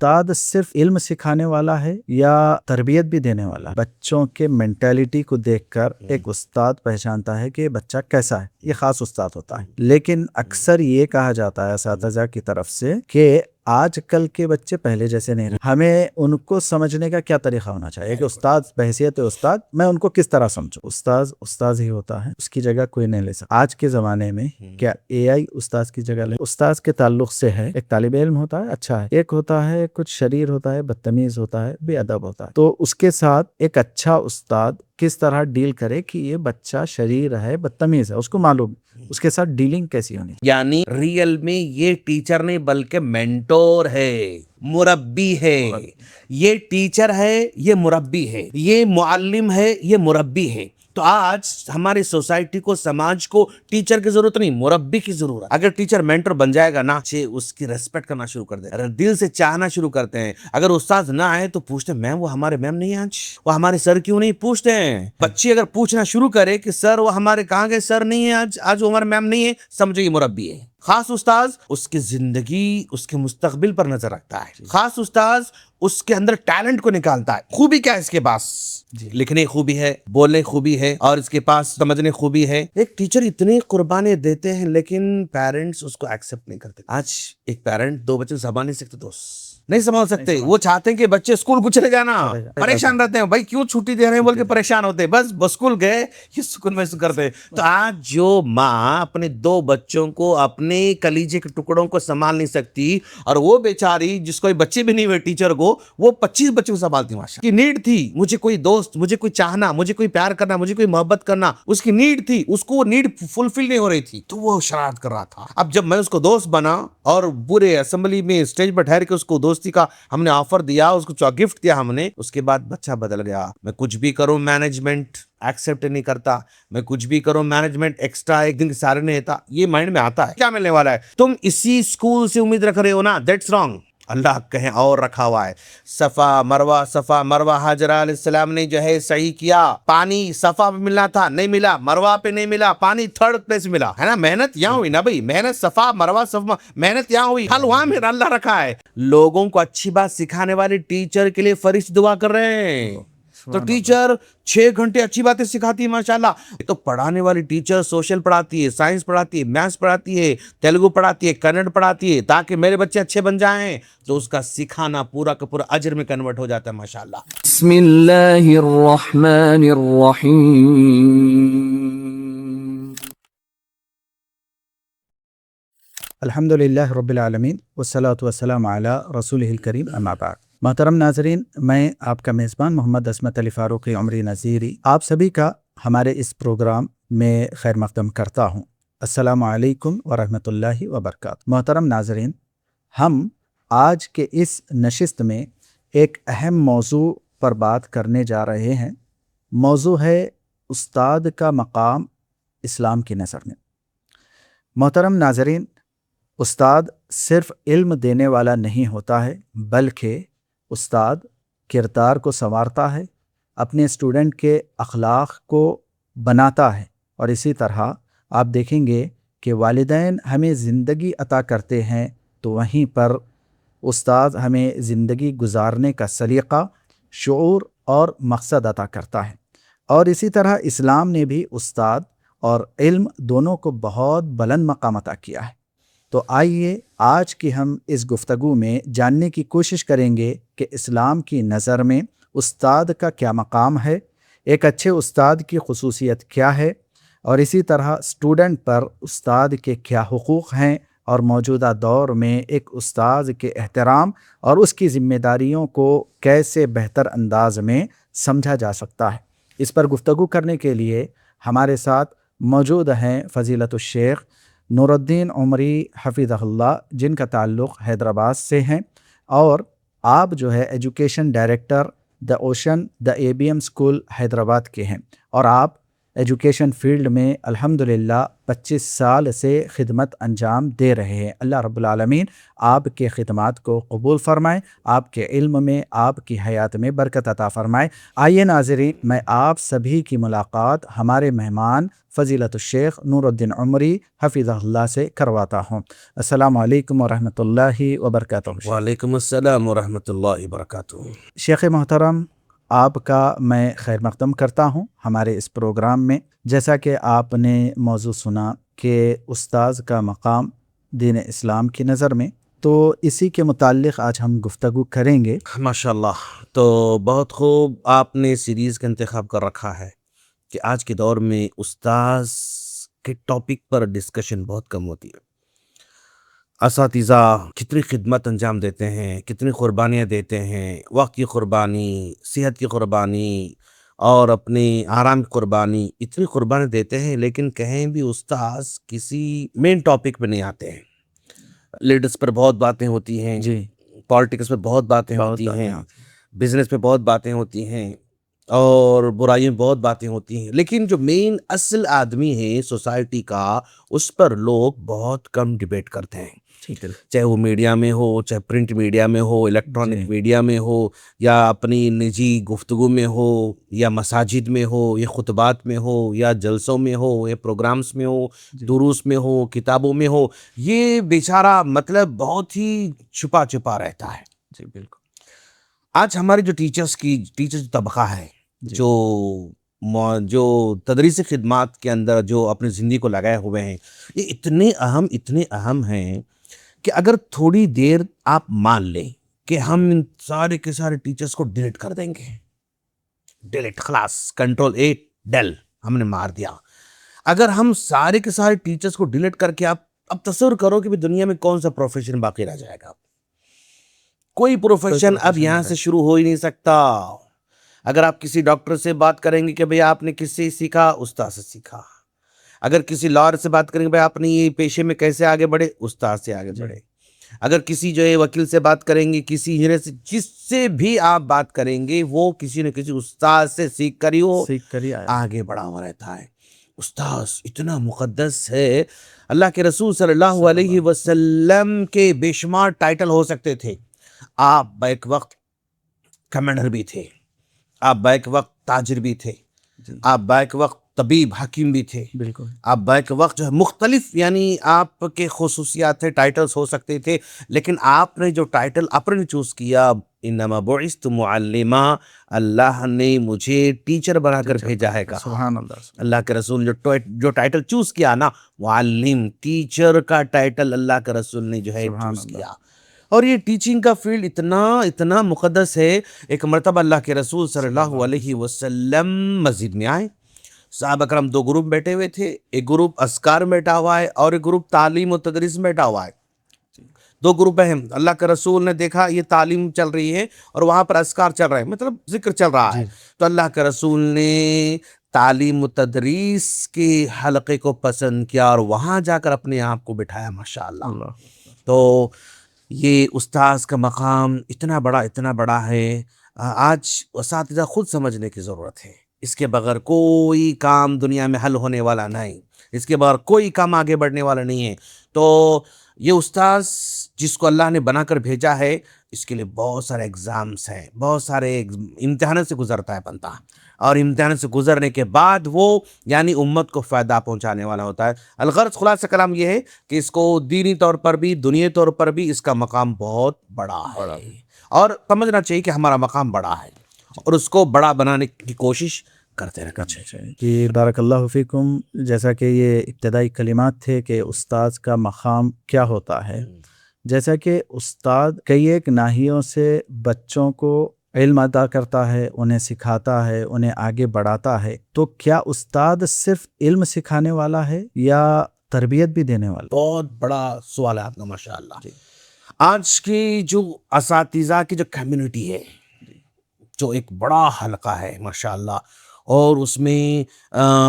استاد صرف علم سکھانے والا ہے یا تربیت بھی دینے والا ہے؟ بچوں کے مینٹیلٹی کو دیکھ کر ایک استاد پہچانتا ہے کہ یہ بچہ کیسا ہے، یہ خاص استاد ہوتا ہے۔ لیکن اکثر یہ کہا جاتا ہے اساتذہ کی طرف سے کہ آج کل کے بچے پہلے جیسے نہیں رہے، ہمیں ان کو سمجھنے کا کیا طریقہ ہونا چاہیے کہ استاد بحیثیت استاد میں ان کو کس طرح سمجھوں؟ استاد ہی ہوتا ہے، اس کی جگہ کوئی نہیں لے سکتا۔ آج کے زمانے میں کیا اے آئی استاد کی جگہ لے؟ استاد کے تعلق سے ہے، ایک طالب علم ہوتا ہے اچھا ہے، ایک ہوتا ہے کچھ شریر ہوتا ہے، بدتمیز ہوتا ہے، بے ادب ہوتا ہے، تو اس کے ساتھ ایک اچھا استاد کس طرح ڈیل کرے کہ یہ بچہ شریر ہے، بدتمیز ہے، اس کو معلوم اس کے ساتھ ڈیلنگ کیسی ہونی۔ یعنی ریئل میں یہ ٹیچر نہیں بلکہ مینٹور ہے، مربی ہے، یہ ٹیچر ہے، یہ مربی ہے، یہ معلم ہے، یہ مربی ہے۔ تو آج ہماری سوسائٹی کو، سماج کو ٹیچر کی ضرورت نہیں، مربی کی ضرورت۔ اگر ٹیچر مینٹر بن جائے گا نا، اس کی ریسپیکٹ کرنا شروع کر دے، دل سے چاہنا شروع کرتے ہیں۔ اگر استاد نہ آئے تو پوچھتے ہیں میم وہ ہمارے میم نہیں ہے آج، وہ ہمارے سر کیوں نہیں، پوچھتے ہیں۔ بچے اگر پوچھنا شروع کرے کہ سر وہ ہمارے کہاں گئے، سر نہیں ہے آج وہ ہمارے میم نہیں ہے، سمجھو یہ مربی ہے۔ خاص استاذ اس کی زندگی، اس کے مستقبل پر نظر رکھتا ہے۔ خاص استاذ اس کے اندر ٹیلنٹ کو نکالتا ہے۔ خوبی کیا ہے اس کے پاس؟ لکھنے خوبی ہے، بولنے خوبی ہے، اور اس کے پاس سمجھنے خوبی ہے۔ ایک ٹیچر اتنی قربانی دیتے ہیں لیکن پیرنٹس اس کو ایکسپٹ نہیں کرتے۔ آج ایک پیرنٹ دو بچے سنبھال نہیں سکتے، دوست نہیں سنبھال سکتے، وہ چاہتے ہیں کہ بچے اسکول کو چلے جانا، پریشان رہتے ہیں، بھائی کیوں چھٹی دے رہے ہیں بول کے پریشان ہوتے ہیں، بس اسکول گئے یہ سکون محسوس کرتے ہیں۔ تو آج جو ماں اپنے دو بچوں کو، اپنے کلیجے کے ٹکڑوں کو سنبھال نہیں سکتی، اور وہ بیچاری جس کو بچے بھی نہیں ہوئے ٹیچر کو، وہ 25 بچوں کو سنبھالتی، ماشاء کی نیڈ تھی مجھے کوئی دوست، مجھے کوئی چاہنا، مجھے کوئی پیار کرنا، مجھے کوئی محبت کرنا، اس کی نیڈ تھی، اس کو وہ نیڈ فلفل نہیں ہو رہی تھی، تو وہ شرارت کر رہا تھا۔ اب جب میں اس کو دوست بنا اور پورے اسمبلی میں اسٹیج پر ٹھہر کے اس کو دوستی کا ہم نے آفر دیا، اس کو گفٹ دیا ہم نے، اس کے بعد بچہ بدل گیا۔ میں کچھ بھی کروں مینجمنٹ ایکسپٹ نہیں کرتا، میں کچھ بھی کروں مینجمنٹ ایکسٹرا ایک دن کے سارے نہیں ہوتا، یہ مائنڈ میں آتا ہے کیا ملنے والا ہے، تم اسی اسکول سے امید رکھ رہے ہو نا، دیٹس رانگ۔ اللہ کہیں اور رکھا ہوا ہے، صفا مروہ حاجرہ علیہ السلام نے جو ہے صحیح کیا، پانی صفا پہ ملنا تھا نہیں ملا، مروہ پہ نہیں ملا، پانی تھرڈ پلیس ملا ہے نا، محنت یہاں ہوئی نا بھائی، محنت صفا مروہ صفا، محنت یہاں ہوئی، حل وہاں میں اللہ رکھا ہے۔ لوگوں کو اچھی بات سکھانے والے ٹیچر کے لیے فرشتے دعا کر رہے ہیں، تو ٹیچر 6 گھنٹے اچھی باتیں سکھاتی ہے ماشاءاللہ۔ تو پڑھانے والی ٹیچر سوشل پڑھاتی ہے، سائنس پڑھاتی ہے، میتھس پڑھاتی ہے، تیلگو پڑھاتی ہے، کنڑ پڑھاتی ہے، تاکہ میرے بچے اچھے بن جائیں، تو اس کا سکھانا پورا کا پورا اجر میں کنورٹ ہو جاتا ہے ماشاءاللہ۔ بسم اللہ الرحمن الرحیم۔ الحمدللہ رب العالمین والصلاة والسلام علی رسولہ الکریم، اما بعد۔ محترم ناظرین، میں آپ کا میزبان محمد عصمت علی فاروقی عمری نذیری آپ سبھی کا ہمارے اس پروگرام میں خیر مقدم کرتا ہوں۔ السلام علیکم ورحمۃ اللہ وبرکاتہ۔ محترم ناظرین، ہم آج کے اس نشست میں ایک اہم موضوع پر بات کرنے جا رہے ہیں۔ موضوع ہے استاد کا مقام اسلام کی نظر میں۔ محترم ناظرین، استاد صرف علم دینے والا نہیں ہوتا ہے، بلکہ استاد کردار کو سنوارتا ہے، اپنے اسٹوڈنٹ کے اخلاق کو بناتا ہے، اور اسی طرح آپ دیکھیں گے کہ والدین ہمیں زندگی عطا کرتے ہیں، تو وہیں پر استاد ہمیں زندگی گزارنے کا سلیقہ، شعور اور مقصد عطا کرتا ہے۔ اور اسی طرح اسلام نے بھی استاد اور علم دونوں کو بہت بلند مقام عطا کیا ہے۔ تو آئیے آج کی ہم اس گفتگو میں جاننے کی کوشش کریں گے کہ اسلام کی نظر میں استاد کا کیا مقام ہے، ایک اچھے استاد کی خصوصیت کیا ہے، اور اسی طرح اسٹوڈنٹ پر استاد کے کیا حقوق ہیں، اور موجودہ دور میں ایک استاد کے احترام اور اس کی ذمہ داریوں کو کیسے بہتر انداز میں سمجھا جا سکتا ہے۔ اس پر گفتگو کرنے کے لیے ہمارے ساتھ موجود ہیں فضیلت الشیخ نور الدین عمری حفظہ اللہ، جن کا تعلق حیدرآباد سے ہیں، اور آپ جو ہے education director the ocean the ABM school Hyderabad کے ہیں، اور آپ ایجوکیشن فیلڈ میں الحمدللہ 25 سال سے خدمت انجام دے رہے ہیں۔ اللہ رب العالمین آپ کے خدمات کو قبول فرمائے، آپ کے علم میں، آپ کی حیات میں برکت عطا فرمائے۔ آئیے ناظرین، میں آپ سبھی کی ملاقات ہمارے مہمان فضیلت الشیخ نور الدین عمری حفظہ اللہ سے کرواتا ہوں۔ السلام علیکم ورحمۃ اللہ وبرکاتہ۔ وعلیکم السلام ورحمۃ اللہ وبرکاتہ۔ شیخ محترم، آپ کا میں خیر مقدم کرتا ہوں ہمارے اس پروگرام میں۔ جیسا کہ آپ نے موضوع سنا کہ استاذ کا مقام دین اسلام کی نظر میں، تو اسی کے متعلق آج ہم گفتگو کریں گے۔ ماشاء اللہ، تو بہت خوب آپ نے سیریز کا انتخاب کر رکھا ہے کہ آج کے دور میں استاذ کے ٹاپک پر ڈسکشن بہت کم ہوتی ہے۔ اساتذہ کتنی خدمت انجام دیتے ہیں، کتنی قربانیاں دیتے ہیں، وقت کی قربانی، صحت کی قربانی اور اپنے آرام کی قربانی، اتنی قربانی دیتے ہیں، لیکن کہیں بھی استاذ کسی مین ٹاپک پہ نہیں آتے ہیں۔ لیڈرز پر بہت باتیں ہوتی ہیں، جی، پالیٹکس پہ بہت باتیں ہوتی ہیں، بزنس پہ بہت باتیں ہوتی ہیں، اور برائیوں میں بہت باتیں ہوتی ہیں، لیکن جو مین اصل آدمی ہے سوسائٹی کا، اس پر لوگ بہت کم ڈیبیٹ کرتے ہیں، چاہے وہ میڈیا میں ہو، چاہے پرنٹ میڈیا میں ہو، الیکٹرانک میڈیا میں ہو، یا اپنی نجی گفتگو میں ہو، یا مساجد میں ہو، یا خطبات میں ہو، یا جلسوں میں ہو، یا پروگرامز میں ہو، دروس میں ہو، کتابوں میں ہو، یہ بیچارہ مطلب بہت ہی چھپا چھپا رہتا ہے۔ جی بالکل۔ آج ہمارے جو ٹیچر طبقہ ہے، جو تدریسی خدمات کے اندر جو اپنی زندگی کو لگائے ہوئے ہیں، یہ اتنے اہم ہیں کہ اگر تھوڑی دیر آپ مان لیں کہ ہم ان سارے کے سارے ٹیچرز کو ڈیلیٹ کر دیں گے، ڈیلیٹ، خلاص، Ctrl+A ڈیل ہم نے مار دیا۔ اگر ہم سارے کے سارے ٹیچرز کو ڈیلیٹ کر کے اب تصور کرو کہ دنیا میں کون سا پروفیشن باقی رہ جائے گا؟ کوئی پروفیشن اب یہاں سے شروع ہو ہی نہیں سکتا۔ اگر آپ کسی ڈاکٹر سے بات کریں گے کہ بھئی آپ نے کس سے سیکھا؟ استاد سے سیکھا۔ اگر کسی لائر سے بات کریں گے بھئی آپ نے یہ پیشے میں کیسے آگے بڑھے؟ استاد سے آگے بڑھے۔ اگر کسی جو ہے وکیل سے بات کریں گے، کسی انجینئر سے، جس سے بھی آپ بات کریں گے، وہ کسی نہ کسی استاد سے سیکھ کر ہی آگے بڑھا ہوا رہتا ہے۔ استاد اتنا مقدس ہے، اللہ کے رسول صلی اللہ علیہ وسلم کے بے شمار ٹائٹل ہو سکتے تھے۔ آپ بیک وقت کمانڈر بھی تھے، آپ بیک وقت تاجر بھی تھے، آپ بیک وقت طبیب حکیم بھی تھے، بالکل، آپ بیک وقت جو ہے مختلف، یعنی آپ کے خصوصیات تھے، ٹائٹلز ہو سکتے تھے، لیکن آپ نے جو ٹائٹل اپنے چوز کیا، انما بعثت معلما، اللہ نے مجھے ٹیچر بنا کر بھیجا ہے کہا۔ سبحان اللہ۔ اللہ کے رسول جو ٹائٹل چوز کیا نا، معلم، ٹیچر کا ٹائٹل اللہ کے رسول نے جو ہے چوز کیا۔ اور یہ ٹیچنگ کا فیلڈ اتنا مقدس ہے۔ ایک مرتبہ اللہ کے رسول صلی اللہ علیہ وسلم مسجد میں آئے، صحابہ کرام دو گروپ بیٹھے ہوئے تھے، ایک گروپ اذکار میں بیٹھا ہوا ہے اور ایک گروپ تعلیم و تدریس میں بیٹھا ہوا ہے۔ دو گروپ ہیں۔ اللہ کے رسول نے دیکھا یہ تعلیم چل رہی ہے اور وہاں پر اذکار چل رہا ہے، مطلب ذکر چل رہا ہے، تو اللہ کے رسول نے تعلیم و تدریس کے حلقے کو پسند کیا اور وہاں جا کر اپنے آپ کو بٹھایا، ماشاءاللہ۔ تو یہ استاذ کا مقام اتنا بڑا ہے۔ آج اساتذہ خود سمجھنے کی ضرورت ہے، اس کے بغیر کوئی کام دنیا میں حل ہونے والا نہیں، اس کے بغیر کوئی کام آگے بڑھنے والا نہیں ہے۔ تو یہ استاذ جس کو اللہ نے بنا کر بھیجا ہے، اس کے لیے بہت سارے ایگزامز ہیں، بہت سارے امتحانوں سے گزرتا ہے بندہ، اور امتحان سے گزرنے کے بعد وہ یعنی امت کو فائدہ پہنچانے والا ہوتا ہے۔ الغرض، خلاصہ کلام یہ ہے کہ اس کو دینی طور پر بھی، دنیاوی طور پر بھی اس کا مقام بہت بڑا ہے، اور سمجھنا چاہیے کہ ہمارا مقام بڑا ہے اور اس کو بڑا بنانے کی کوشش کرتے رہنا چاہیے۔ جی بارک اللہ فیکم۔ جیسا کہ یہ ابتدائی کلمات تھے کہ استاذ کا مقام کیا ہوتا ہے، جیسا کہ استاد کئی ایک ناحیوں سے بچوں کو علم عطا کرتا ہے، انہیں سکھاتا ہے، انہیں آگے بڑھاتا ہے، تو کیا استاد صرف علم سکھانے والا ہے یا تربیت بھی دینے والا؟ بہت بڑا سوال ہے آپ کا، ماشاءاللہ۔ آج کی جو اساتذہ کی جو کمیونٹی ہے، جو ایک بڑا حلقہ ہے ماشاءاللہ، اور اس میں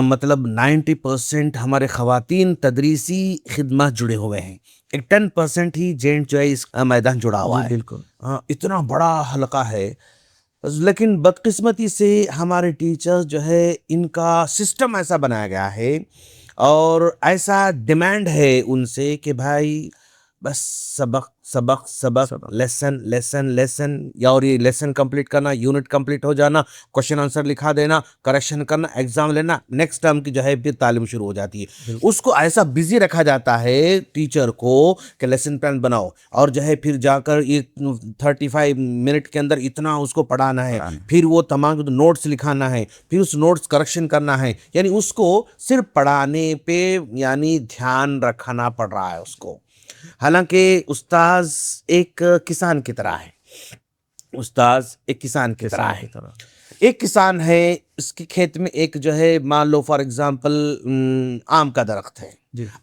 مطلب 90% ہمارے خواتین تدریسی خدمات جڑے ہوئے ہیں، ایک 10% ہی جینٹ جو ہے اس میدان جڑا ہوا ہے۔ بالکل، اتنا بڑا حلقہ ہے، لیکن بدقسمتی سے ہمارے ٹیچرز جو ہے ان کا سسٹم ایسا بنایا گیا ہے اور ایسا ڈیمانڈ ہے ان سے کہ بھائی بس سبق سبق سبق لیسن لیسن لیسن، یا اور یہ لیسن کمپلیٹ کرنا، یونٹ کمپلیٹ ہو جانا، کوشچن آنسر لکھا دینا، کریکشن کرنا، ایگزام لینا، نیکسٹ ٹرم کی جو ہے پھر تعلیم شروع ہو جاتی ہے۔ اس کو ایسا بزی رکھا جاتا ہے ٹیچر کو کہ لیسن پلان بناؤ اور جو ہے پھر جا کر یہ 35 منٹ کے اندر اتنا اس کو پڑھانا ہے، پھر وہ تمام نوٹس لکھانا ہے، پھر اس نوٹس کریکشن کرنا ہے، یعنی اس کو صرف پڑھانے پہ یعنی دھیان رکھنا پڑ رہا ہے اس کو۔ حالانکہ استاذ ایک کسان کی طرح ہے، استاذ ایک کسان کی طرح ہے۔ ایک کسان ہے، اس کے کھیت میں ایک جو ہے مان لو فار ایگزامپل آم کا درخت ہے،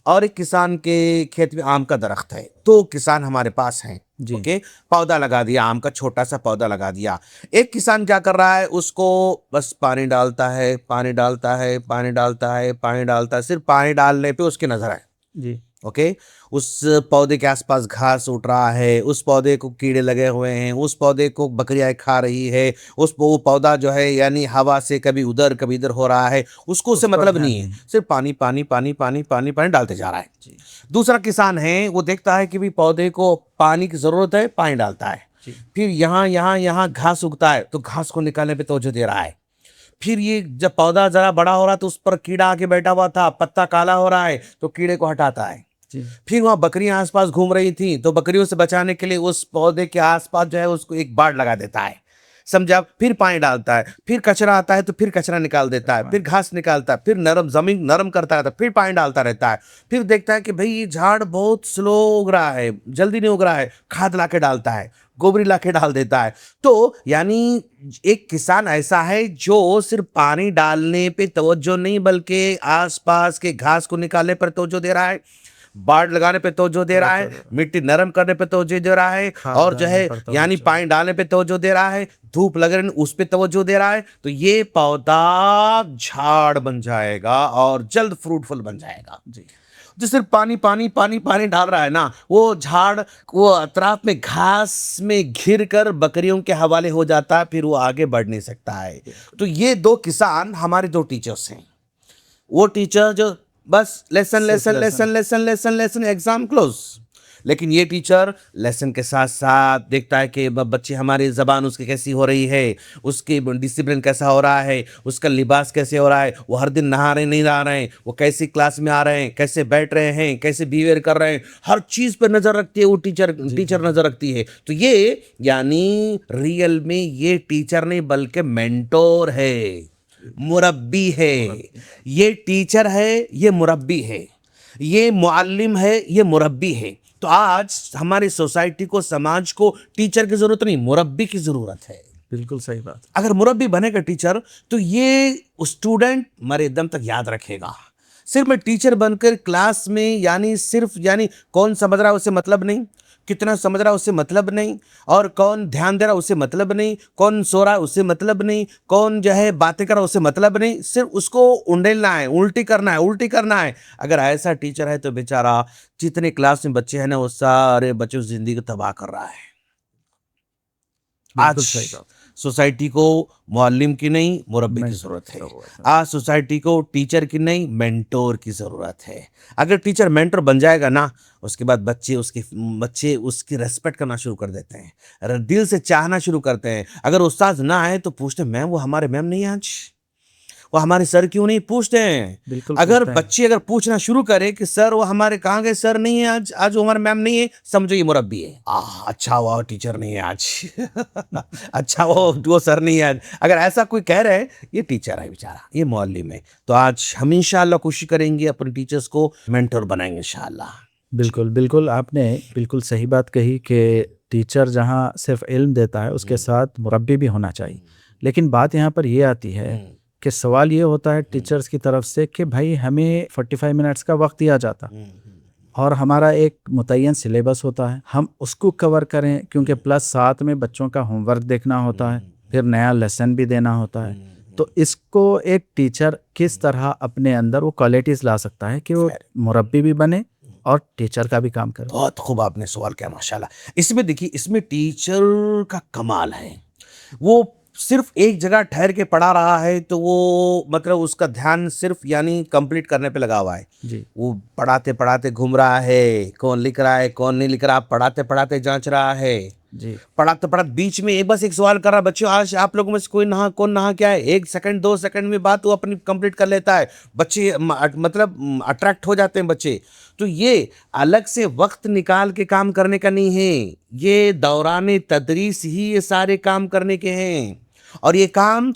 اور ایک کسان کے کھیت میں آم کا درخت ہے، تو کسان ہمارے پاس ہیں، اوکے، پودا لگا دیا، آم کا چھوٹا سا پودا لگا دیا۔ ایک کسان کیا کر رہا ہے، اس کو بس پانی ڈالتا ہے، پانی ڈالتا ہے، پانی ڈالتا ہے، پانی ڈالتا ہے، صرف پانی ڈالنے پہ اس کی نظر ہے، اوکے۔ اس پودے کے آس پاس گھاس اٹھ رہا ہے، اس پودے کو کیڑے لگے ہوئے ہیں، اس پودے کو بکریاں کھا رہی ہے، وہ پودا جو ہے یعنی ہوا سے کبھی ادھر کبھی ادھر ہو رہا ہے، اس کو اس سے مطلب نہیں ہے، صرف پانی پانی پانی پانی پانی پانی ڈالتے جا رہا ہے۔ دوسرا کسان ہے، وہ دیکھتا ہے کہ بھی پودے کو پانی کی ضرورت ہے، پانی ڈالتا ہے، پھر یہاں گھاس اگتا ہے تو گھاس کو نکالنے پہ توجہ دے رہا ہے، پھر یہ جب پودا ذرا بڑا ہو رہا ہے تو اس پر کیڑا آ کے بیٹھا ہوا تھا، پتا کالا ہو رہا ہے تو کیڑے کو ہٹاتا ہے، پھر وہاں بکریاں آس پاس گھوم رہی تھیں تو بکریوں سے بچانے کے لیے اس پودے کے آس پاس جو ہے اس کو ایک باڑ لگا دیتا ہے، سمجھا، پھر پانی ڈالتا ہے، پھر کچرا آتا ہے تو پھر کچرا نکال دیتا ہے، پھر گھاس نکالتا ہے، پھر زمین نرم کرتا رہتا ہے، پھر پانی ڈالتا رہتا ہے، پھر دیکھتا ہے کہ بھئی یہ جھاڑ بہت سلو اگ رہا ہے، جلدی نہیں اگ رہا ہے، کھاد لا کے ڈالتا ہے، گوبری لا کے ڈال دیتا ہے۔ تو یعنی ایک کسان ایسا ہے جو صرف پانی ڈالنے پہ توجہ نہیں بلکہ آس پاس کے گھاس کو نکالنے پر توجہ دے رہا ہے، باڑ لگانے پہ توجہ دے رہا ہے، مٹی نرم کرنے پہ توجہ دے رہا ہے، اور جو ہے یعنی پانی ڈالنے پہ توجہ دے رہا ہے، دھوپ لگ رہی اس پہ توجہ دے رہا ہے، تو یہ پودا جھاڑ بن جائے گا اور جلد فروٹفل بن جائے گا۔ جو صرف پانی پانی پانی پانی ڈال رہا ہے نا، وہ جھاڑ وہ اطراف میں گھاس میں گھر کر بکریوں کے حوالے ہو جاتا ہے، پھر وہ آگے بڑھ نہیں سکتا ہے۔ تو یہ دو کسان ہمارے دو ٹیچرز ہیں، وہ ٹیچر جو بس lesson lesson lesson lesson lesson lesson exam close, لیکن یہ ٹیچر لیسن کے ساتھ ساتھ دیکھتا ہے کہ بچے ہماری زبان اس کی کیسی ہو رہی ہے، اس کی ڈسپلن کیسا ہو رہا ہے، اس کا لباس کیسے ہو رہا ہے، وہ ہر دن نہا رہے نہیں نہا رہے ہیں، وہ کیسی کلاس میں آ رہے ہیں، کیسے بیٹھ رہے ہیں، کیسے بیہیویئر کر رہے ہیں، ہر چیز پہ نظر رکھتی ہے وہ ٹیچر نظر رکھتی ہے۔ تو یہ یعنی ریئل میں یہ ٹیچر نہیں بلکہ مینٹور ہے، مربی ہے، یہ ٹیچر ہے، یہ مربی ہے، یہ معلم ہے، یہ مربی ہے۔ تو آج ہماری سوسائٹی کو، سماج کو ٹیچر کی ضرورت نہیں، مربی کی ضرورت ہے۔ بالکل صحیح بات۔ اگر مربی بنے گا ٹیچر تو یہ اسٹوڈنٹ مرے دم تک یاد رکھے گا۔ صرف میں ٹیچر بن کر کلاس میں یعنی کون سمجھ رہا ہے اسے مطلب نہیں، کتنا سمجھ رہا ہے اسے مطلب نہیں، اور کون دھیان دے رہا ہے اسے مطلب نہیں، کون سو رہا ہے اسے مطلب نہیں، کون جو ہے باتیں کر رہا ہے اسے مطلب نہیں، صرف اس کو انڈیلنا ہے، الٹی کرنا ہے۔ اگر ایسا ٹیچر ہے تو بیچارہ جتنے کلاس میں بچے ہیں نا وہ سارے بچوں کی زندگی کو تباہ کر رہا ہے۔ آج سوسائٹی کو معلم کی نہیں مربی کی ضرورت ہے، آج سوسائٹی کو ٹیچر کی نہیں مینٹور کی ضرورت ہے۔ اگر ٹیچر مینٹور بن جائے گا نا، اس کے بعد بچے اس کی ریسپیکٹ کرنا شروع کر دیتے ہیں، دل سے چاہنا شروع کرتے ہیں۔ اگر استاد نہ آئے تو پوچھتے ہیں میم وہ ہمارے میم نہیں آج، وہ ہمارے سر کیوں نہیں، پوچھتے ہیں۔ اگر بچے پوچھنا شروع کرے کہ سر وہ ہمارے کہاں گئے، سر نہیں ہے آج وہ ہمارے میم نہیں ہے، سمجھو یہ مربی ہے۔ اچھا ہوا ٹیچر نہیں ہے آج، اچھا وہ سر نہیں ہے آج۔ اگر ایسا کوئی کہہ رہے ہیں یہ ٹیچر ہے بیچارہ، یہ معلم ہے۔ تو آج ہم انشاءاللہ کوشش کریں گے اپنے ٹیچرز کو مینٹور بنائیں گے انشاءاللہ۔ بالکل آپ نے بالکل صحیح بات کہی کہ ٹیچر جہاں صرف علم دیتا ہے اس کے ساتھ مربی بھی ہونا چاہیے، لیکن بات یہاں پر یہ آتی ہے کہ سوال یہ ہوتا ہے ٹیچرز کی طرف سے کہ بھائی ہمیں 45 منٹس کا وقت دیا جاتا اور ہمارا ایک متعین سلیبس ہوتا ہے، ہم اس کو کور کریں، کیونکہ پلس ساتھ میں بچوں کا ہوم ورک دیکھنا ہوتا ہے، پھر نیا لیسن بھی دینا ہوتا ہے۔ تو اس کو ایک ٹیچر کس طرح اپنے اندر وہ کوالٹیز لا سکتا ہے کہ وہ مربی بھی بنے اور ٹیچر کا بھی کام کرے؟ بہت خوب آپ نے سوال کیا ماشاءاللہ۔ اس میں دیکھیے، اس میں ٹیچر کا کمال ہے، وہ صرف ایک جگہ ٹھہر کے پڑھا رہا ہے تو وہ مطلب اس کا دھیان صرف یعنی کمپلیٹ کرنے پہ لگا ہوا ہے. جی وہ پڑھاتے پڑھاتے گھوم رہا ہے, کون لکھ رہا ہے کون نہیں لکھ رہا, پڑھاتے پڑھاتے جانچ رہا ہے, جی پڑھاتے پڑھاتے بیچ میں بس ایک سوال کر رہا. بچوں آج آپ لوگوں میں سے کوئی نہا کون نہا کیا ہے, 1 سیکنڈ 2 سیکنڈ میں بات وہ اپنی کمپلیٹ کر لیتا ہے. بچے مطلب اٹریکٹ ہو جاتے ہیں بچے. تو یہ الگ سے وقت نکال کے کام کرنے کا نہیں ہے, یہ دوران تدریس ہی یہ سارے کام کرنے کے ہیں. اور یہ کام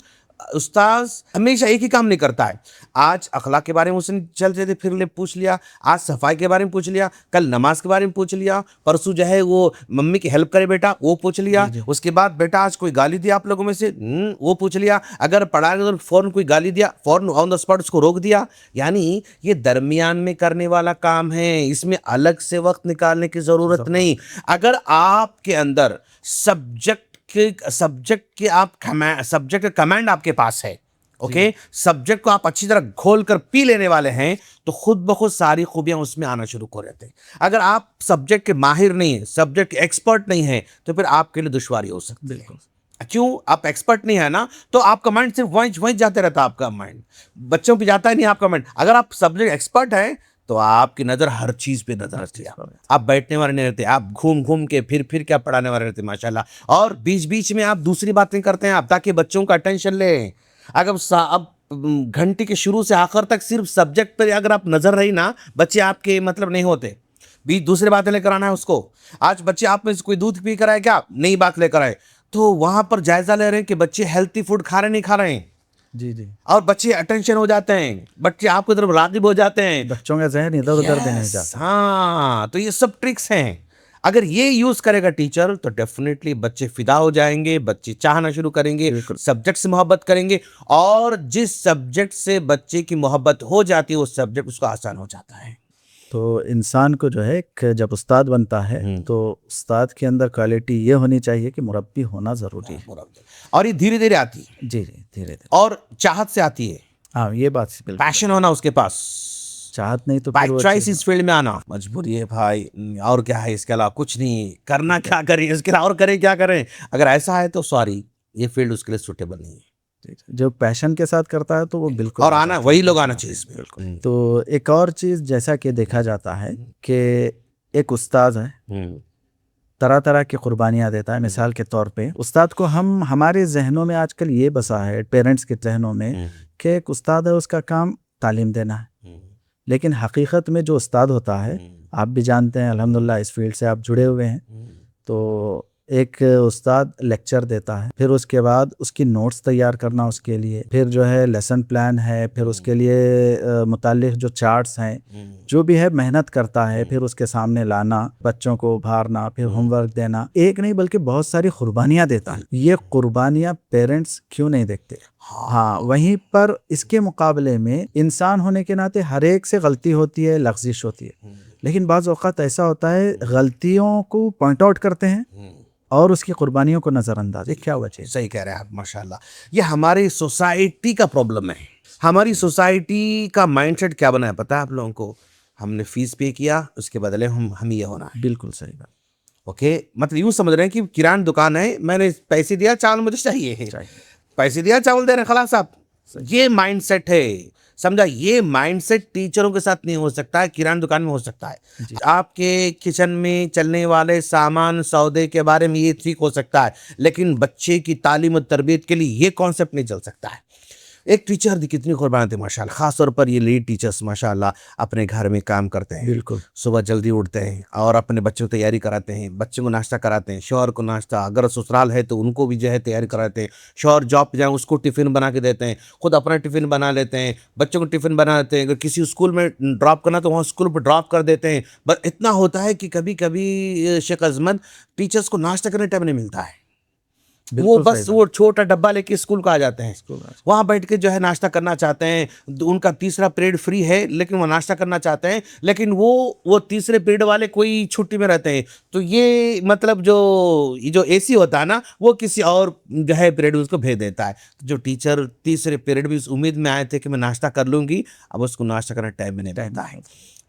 استاذ ہمیشہ ایک ہی کام نہیں کرتا ہے. آج اخلاق کے بارے میں اس نے چلتے تھے پھر پوچھ لیا, آج صفائی کے بارے میں پوچھ لیا, کل نماز کے بارے میں پوچھ لیا, پرسوں جو ہے وہ ممی کی ہیلپ کرے بیٹا وہ پوچھ لیا, اس کے بعد بیٹا آج کوئی گالی دیا آپ لوگوں میں سے وہ پوچھ لیا, اگر پڑھا تو فوراً کوئی گالی دیا فوراً آن دا اسپاٹ اس کو روک دیا. یعنی یہ درمیان میں کرنے والا کام ہے, اس میں الگ سے وقت نکالنے کی ضرورت نہیں. اگر آپ کے اندر سبجیکٹ کے آپ سبجیکٹ کا کمانڈ آپ کے پاس ہے, اوکے, سبجیکٹ کو آپ اچھی طرح کھول کر پی لینے والے ہیں, تو خود بخود ساری خوبیاں اس میں آنا شروع ہو جاتے ہیں. اگر آپ سبجیکٹ کے ماہر نہیں ہیں, سبجیکٹ کے ایکسپرٹ نہیں ہیں, تو پھر آپ کے لیے دشواری ہو سکتی ہے. کیوں؟ آپ ایکسپرٹ نہیں ہے نا, تو آپ کا مائنڈ صرف وہیں جاتے رہتا, آپ کا مائنڈ بچوں پہ جاتا ہی نہیں آپ کا مائنڈ. اگر آپ سبجیکٹ ایکسپرٹ ہیں تو آپ کی نظر ہر چیز پہ نظر رہتی ہے, آپ بیٹھنے والے نہیں رہتے, آپ گھوم کے پھر کیا پڑھانے والے رہتے ماشاءاللہ. اور بیچ میں آپ دوسری باتیں کرتے ہیں آپ, تاکہ بچوں کا اٹینشن لیں. اگر اب گھنٹے کے شروع سے آخر تک صرف سبجیکٹ پر اگر آپ نظر رہی نا, بچے آپ کے مطلب نہیں ہوتے. بیچ دوسرے باتیں لے کر آنا ہے اس کو. آج بچے آپ میں سے کوئی دودھ پی کر آئے, کیا نئی بات لے کر آئے, تو وہاں پر جائزہ لے رہے ہیں کہ بچے ہیلتھی فوڈ کھا رہے نہیں کھا رہے ہیں. جی جی اور بچے اٹینشن ہو جاتے ہیں, بچے آپ کی طرف راغب ہو جاتے ہیں, بچوں کا ذہن ادھر ادھر بھی نہیں جاتا. ہاں, تو یہ سب ٹرکس ہیں. اگر یہ یوز کرے گا ٹیچر تو ڈیفینیٹلی بچے فدا ہو جائیں گے, بچے چاہنا شروع کریں گے, سبجیکٹ سے محبت کریں گے. اور جس سبجیکٹ سے بچے کی محبت ہو جاتی ہے وہ سبجیکٹ اس کو آسان ہو جاتا ہے. تو انسان کو جو ہے کہ جب استاد بنتا ہے تو استاد کے اندر کوالٹی یہ ہونی چاہیے کہ مربی ہونا ضروری ہے. اور یہ دھیرے دھیرے آتی ہے, جی جی دھیرے دھیرے, اور چاہت سے آتی ہے. ہاں یہ بات بالکل, پیشن ہونا اس کے پاس, چاہت نہیں تو بائی چوائس اس فیلڈ میں آنا مجبوری ہے بھائی. اور کیا ہے اس کے علاوہ کچھ نہیں کرنا, کیا کریں اس کے علاوہ, اور کریں کیا کریں. اگر ایسا ہے تو سوری, یہ فیلڈ اس کے لیے سوٹیبل نہیں ہے. جو پیشن کے ساتھ کرتا ہے تو وہ بالکل, اور آنا وہی لوگ آنا چاہیے اس میں. بالکل. تو ایک اور چیز جیسا کہ دیکھا جاتا ہے کہ ایک استاد ہے, طرح طرح کی قربانیاں دیتا ہے. مثال کے طور پہ استاد کو ہمارے ذہنوں میں آج کل یہ بسا ہے, پیرنٹس کے ذہنوں میں, کہ ایک استاد ہے اس کا کام تعلیم دینا ہے. لیکن حقیقت میں جو استاد ہوتا ہے, آپ بھی جانتے ہیں الحمدللہ اس فیلڈ سے آپ جڑے ہوئے ہیں, تو ایک استاد لیکچر دیتا ہے, پھر اس کے بعد اس کی نوٹس تیار کرنا اس کے لیے, پھر جو ہے لیسن پلان ہے, پھر اس کے لیے متعلق جو چارٹس ہیں, جو بھی ہے محنت کرتا ہے, پھر اس کے سامنے لانا, بچوں کو ابھارنا, پھر ہوم ورک دینا. ایک نہیں بلکہ بہت ساری قربانیاں دیتا ہے. یہ قربانیاں پیرنٹس کیوں نہیں دیکھتے؟ ہاں, وہیں پر اس کے مقابلے میں انسان ہونے کے ناطے ہر ایک سے غلطی ہوتی ہے, لغزش ہوتی ہے, لیکن بعض اوقات ایسا ہوتا ہے غلطیوں کو پوائنٹ آؤٹ کرتے ہیں اور اس کی قربانیوں کو نظر انداز. کیا وجہ؟ صحیح کہہ رہے ہیں آپ ماشاءاللہ. یہ ہماری سوسائٹی کا پرابلم ہے. ہماری سوسائٹی کا مائنڈ سیٹ کیا بنا ہے پتہ ہے آپ لوگوں کو؟ ہم نے فیس پے کیا, اس کے بدلے ہم یہ ہونا ہے. بالکل صحیح بات. اوکے, مطلب یوں سمجھ رہے ہیں کہ کران دکان ہے, میں نے پیسے دیا, چاول مجھے چاہیے ہے, پیسے دیا چاول دے رہے ہیں, خلاص آپ. یہ مائنڈ سیٹ ہے, سمجھا. یہ مائنڈ سیٹ ٹیچروں کے ساتھ نہیں ہو سکتا ہے, کران دکان میں ہو سکتا ہے. آپ کے کچن میں چلنے والے سامان سودے کے بارے میں یہ ٹھیک ہو سکتا ہے, لیکن بچے کی تعلیم و تربیت کے لیے یہ کانسیپٹ نہیں چل سکتا ہے. ایک ٹیچر دی کتنی قربان تھے ماشاءاللہ, خاص طور پر یہ لیڈ ٹیچرز ماشاءاللہ اپنے گھر میں کام کرتے ہیں. بالکل, صبح جلدی اٹھتے ہیں اور اپنے بچوں کو تیاری کراتے ہیں, بچوں کو ناشتہ کراتے ہیں, شوہر کو ناشتہ, اگر سسرال ہے تو ان کو بھی جو ہے تیاری کراتے ہیں, شوہر جاب پہ جائیں اس کو ٹفن بنا کے دیتے ہیں, خود اپنا ٹفن بنا لیتے ہیں, بچوں کو ٹفن بنا لیتے ہیں, اگر کسی اسکول میں ڈراپ کرنا تو وہاں اسکول پہ ڈراپ کر دیتے ہیں. بس اتنا ہوتا ہے کہ کبھی کبھی شیخ عظمت ٹیچرز کو ناشتہ کرنے ٹائم نہیں ملتا ہے. وہ بس وہ چھوٹا ڈبہ لے کے اسکول کو آ جاتے ہیں, وہاں بیٹھ کے جو ہے ناشتہ کرنا چاہتے ہیں. ان کا تیسرا پیریڈ فری ہے لیکن وہ ناشتہ کرنا چاہتے ہیں, لیکن وہ تیسرے پیریڈ والے کوئی چھٹی میں رہتے ہیں. تو یہ مطلب جو اے سی ہوتا ہے نا, وہ کسی اور جو ہے پیریڈ اس کو بھیج دیتا ہے. جو ٹیچر تیسرے پیریڈ بھی اس امید میں آئے تھے کہ میں ناشتہ کر لوں گی, اب اس کو ناشتہ کرنا ٹائم میں نہیں رہتا ہے.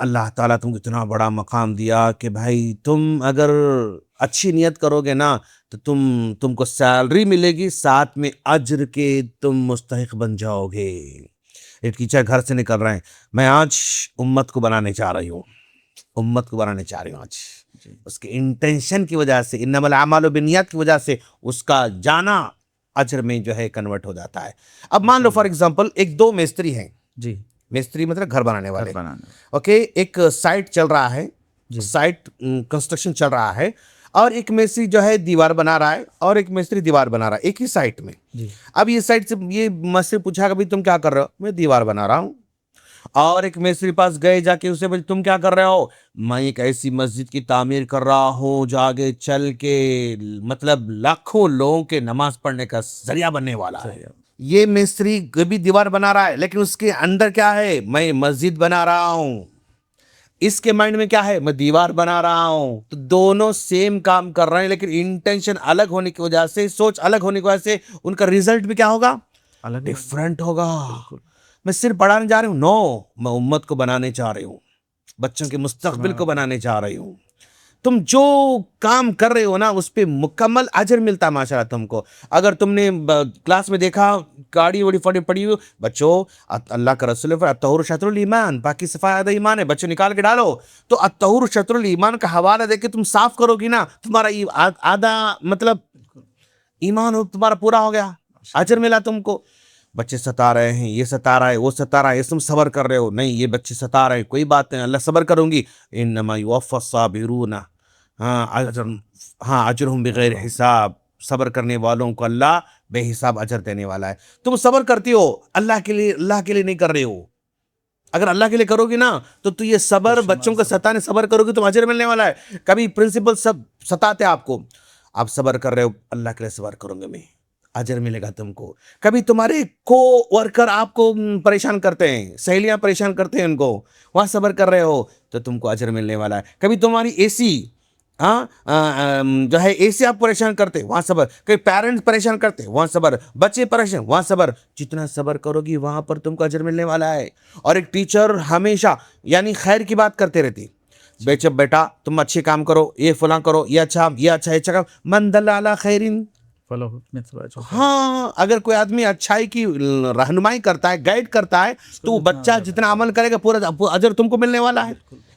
اللہ تعالیٰ تم کو اتنا بڑا مقام دیا کہ بھائی تم اگر اچھی نیت کرو گے نا تو تم کو سیلری ملے گی، ساتھ میں اجر کے تم مستحق بن جاؤ گے۔ ایک ٹیچر گھر سے نکل رہے ہیں، میں آج امت کو بنانے چاہ رہی ہوں، امت کو بنانے چاہ رہی ہوں آج، اس کے انٹینشن کی وجہ سے، انما الاعمال بالنیات کی وجہ سے اس کا جانا اجر میں جو ہے کنورٹ ہو جاتا ہے۔ اب مان لو فار ایگزامپل ایک دو مستری ہیں، جی، مستری مطلب گھر بنانے والے، بنانا، اوکے، ایک سائٹ چل رہا ہے، جی، سائٹ کنسٹرکشن چل رہا ہے، اور ایک مستری جو ہے دیوار بنا رہا ہے اور ایک مستری دیوار بنا رہا ہے ایک ہی سائٹ میں۔ جی، اب یہ سائٹ سے یہ مستری پوچھا کہ تم کیا کر رہے ہو؟ میں دیوار بنا رہا ہوں۔ اور ایک مستری پاس گئے، جا کے اسے بولے تم کیا کر رہے ہو؟ میں ایک ایسی مسجد کی تعمیر کر رہا ہوں جو آگے چل کے مطلب لاکھوں لوگوں کے نماز پڑھنے کا ذریعہ بننے والا ہے۔ یہ مستری بھی دیوار بنا رہا ہے لیکن اس کے اندر کیا ہے؟ میں مسجد بنا رہا ہوں۔ اس کے مائنڈ میں کیا ہے؟ میں دیوار بنا رہا ہوں۔ تو دونوں سیم کام کر رہے ہیں لیکن انٹینشن الگ ہونے کی وجہ سے، سوچ الگ ہونے کی وجہ سے ان کا ریزلٹ بھی کیا ہوگا؟ الگ ڈیفرنٹ ہوگا۔ میں صرف پڑھانے جا رہی ہوں، نو، میں امت کو بنانے چاہ رہی ہوں، بچوں کے مستقبل کو بنانے چاہ رہی ہوں۔ تم جو کام کر رہے ہو نا اس پہ مکمل اجر ملتا ہے ماشاءاللہ تم کو۔ اگر تم نے کلاس میں دیکھا گاڑی وڑی پڑی ہوئی، بچوں اللہ کا رسول الطہور شطر الایمان، پاکی صفائی آدھا ایمان ہے، بچوں نکال کے ڈالو، تو الطہور شطر الایمان کا حوالہ دے کے تم صاف کرو گی نا، تمہارا آدھا مطلب ایمان تمہارا پورا ہو گیا، اجر ملا تم کو۔ بچے ستا رہے ہیں، یہ ستا رہا ہے، وہ ستا رہا ہے، تم صبر کر رہے ہو، نہیں یہ بچے ستا رہے ہیں، کوئی بات نہیں، اللہ صبر کروں گی، انما یوفی الصابرون اجرہم بغیر حساب، صبر کرنے والوں کو اللہ بے حساب اجر دینے والا ہے۔ تم صبر کرتی ہو اللہ کے لیے نہیں کر رہے ہو۔ اگر اللہ کے لیے کرو گی نا تو یہ صبر بچوں کو ستانے صبر کرو گی، تم اجر ملنے والا ہے۔ کبھی پرنسپل سب ستاتے آپ کو، آپ صبر کر رہے ہو، اللہ کے لیے صبر کروں گے میں، اجر ملے گا تم کو۔ کبھی تمہارے کو ورکر آپ کو پریشان کرتے ہیں، سہیلیاں پریشان کرتے ہیں ان کو، وہاں صبر کر رہے ہو تو تم کو اجر ملنے والا ہے۔ کبھی تمہاری اے سی جو ہے اے سی آپ پریشان کرتے، وہاں صبر، کبھی پیرنٹس پریشان کرتے، وہاں صبر، بچے پریشان، وہاں صبر، جتنا صبر کرو گی وہاں پر تم کو اجر ملنے والا ہے۔ اور ایک ٹیچر ہمیشہ یعنی خیر کی بات کرتے رہتی، بیٹا تم اچھے کام کرو، یہ فلاں کرو، یہ اچھا کام، من دل علی خیرن، ہاں، اگر کوئی آدمی اچھائی کی رہنمائی کرتا ہے، گائیڈ کرتا ہے، تو وہ بچہ جتنا عمل کرے گا پورا اجر تم کو ملنے والا ہے۔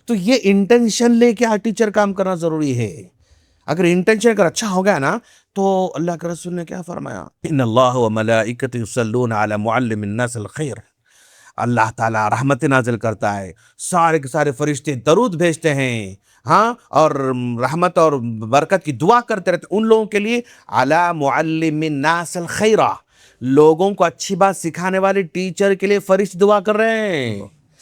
تو یہ انٹینشن لے کے ہر ٹیچر کام کرنا ضروری ہے۔ اگر انٹینشن اگر اچھا ہو گیا نا تو اللہ کے رسول نے کیا فرمایا؟ ان اللہ وملائکتہ یصلون علی معلم الناس الخیر، اللہ تعالیٰ رحمت نازل کرتا ہے، سارے کے سارے فرشتے درود بھیجتے ہیں، ہاں، اور رحمت اور برکت کی دعا کرتے رہتے ان لوگوں کے لیے، علی معلم الناس الخیر، لوگوں کو اچھی بات سکھانے والے ٹیچر کے لیے فرشتے دعا کر رہے ہیں۔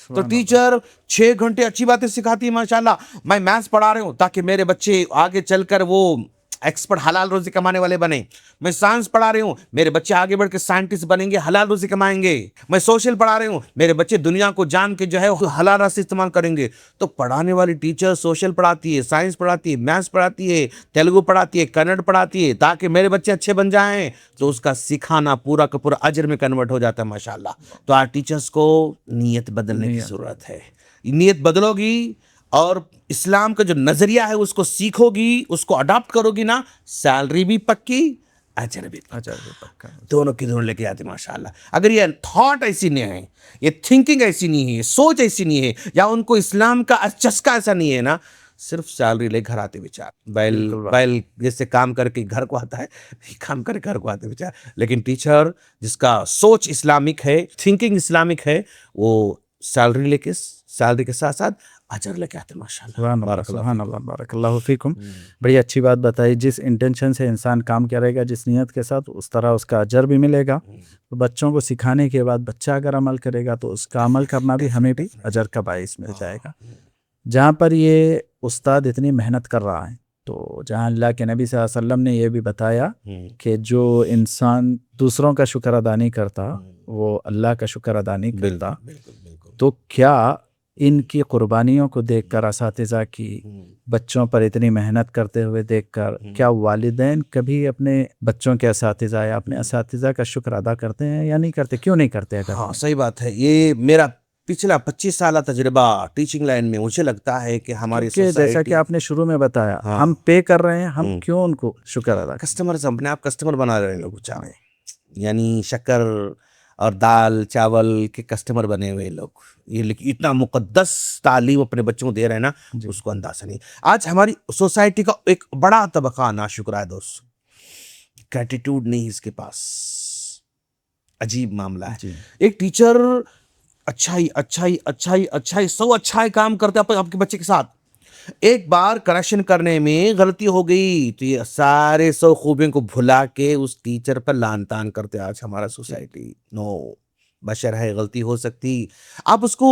تو ٹیچر 6 گھنٹے اچھی باتیں سکھاتی ہے ماشاءاللہ، میں میتھس پڑھا رہی ہوں تاکہ میرے بچے آگے چل کر وہ ایکسپرٹ حلال روزی کمانے والے بنیں، میں سائنس پڑھا رہی ہوں میرے بچے آگے بڑھ کے سائنٹسٹ بنیں گے، حلال روزی کمائیں گے، میں سوشل پڑھا رہی ہوں میرے بچے دنیا کو جان کے جو ہے حلال راستے استعمال کریں گے۔ تو پڑھانے والی ٹیچر سوشل پڑھاتی ہے، سائنس پڑھاتی ہے، میتھس پڑھاتی ہے، تیلگو پڑھاتی ہے، کنڑ پڑھاتی ہے، تاکہ میرے بچے اچھے بن جائیں، تو اس کا سکھانا پورا کا پورا اجر میں کنورٹ ہو جاتا ہے ماشاءاللہ۔ تو آج ٹیچرز کو نیت بدلنے کی ضرورت ہے، نیت بدلو گی اور اسلام کا جو نظریہ ہے اس کو سیکھو گی، اس کو اڈاپٹ کرو گی نا، سیلری بھی پکی، اجر بھی پکا، دونوں کی دونوں لے کے آتے ماشاءاللہ۔ اگر یہ تھاٹ ایسی نہیں ہے، یہ تھنکنگ ایسی نہیں ہے، یہ سوچ ایسی نہیں ہے، یا ان کو اسلام کا چسکا ایسا نہیں ہے نا، صرف سیلری لے گھر آتے بیچار، بیل جیسے کام کر کے گھر کو آتا ہے، کام کر کے گھر کو آتے بیچار، لیکن ٹیچر جس کا سوچ اسلامک ہے، تھنکنگ اسلامک ہے، وہ سیلری لے کے، سیلری کے ساتھ ساتھ اجر لے کے آتے ماشاءاللہ۔ سبحان اللہ، بارک اللہ فیکم، بڑی اچھی بات بتائی۔ جس انٹینشن سے انسان کام کرے گا، جس نیت کے ساتھ، اس طرح اس کا اجر بھی ملے گا۔ بچوں کو سکھانے کے بعد بچہ اگر عمل کرے گا تو اس کا عمل کرنا بھی ہمیں بھی اجر کا باعث مل جائے گا۔ جہاں پر یہ استاد اتنی محنت کر رہا ہے، تو جہاں اللہ کے نبی صلی اللہ علیہ وسلم نے یہ بھی بتایا کہ جو انسان دوسروں کا شکر ادا نہیں کرتا وہ اللہ کا شکر ادا نہیں کرتا، تو کیا ان کی قربانیوں کو دیکھ کر، اساتذہ کی بچوں پر اتنی محنت کرتے ہوئے دیکھ کر، کیا والدین کبھی اپنے بچوں کے اساتذہ یا اپنے اساتذہ کا شکر ادا کرتے ہیں یا نہیں کرتے؟ کیوں نہیں کرتے؟ ہاں صحیح بات ہے، یہ میرا پچھلا 25 سالہ تجربہ ٹیچنگ لائن میں مجھے لگتا ہے کہ ہماری جیسا کہ آپ نے شروع میں بتایا ہم پے کر رہے ہیں, ہم کیوں ان کو شکر ادا کریں. کسٹمر اپنے آپ کسٹمر بنا رہے ہیں لوگ چاہ رہے ہیں, یعنی شکر اور دال چاول کے کسٹمر بنے ہوئے لوگ, یہ اتنا مقدس تعلیم اپنے بچوں کو دے رہے ہیں نا, اس کو اندازہ نہیں. آج ہماری سوسائٹی کا ایک بڑا طبقہ ناشکرا ہے دوست, گریٹیٹیوڈ نہیں اس کے پاس. عجیب معاملہ ہے. ایک ٹیچر اچھائی سو اچھائی کام کرتے ہیں آپ کے بچے کے ساتھ, ایک بار کریکشن کرنے میں غلطی ہو گئی تو یہ سارے 100 خوبیوں کو بھلا کے اس ٹیچر پر لان تان کرتے آج ہمارا سوسائٹی. نو, بشر ہے, غلطی ہو سکتی. آپ اس کو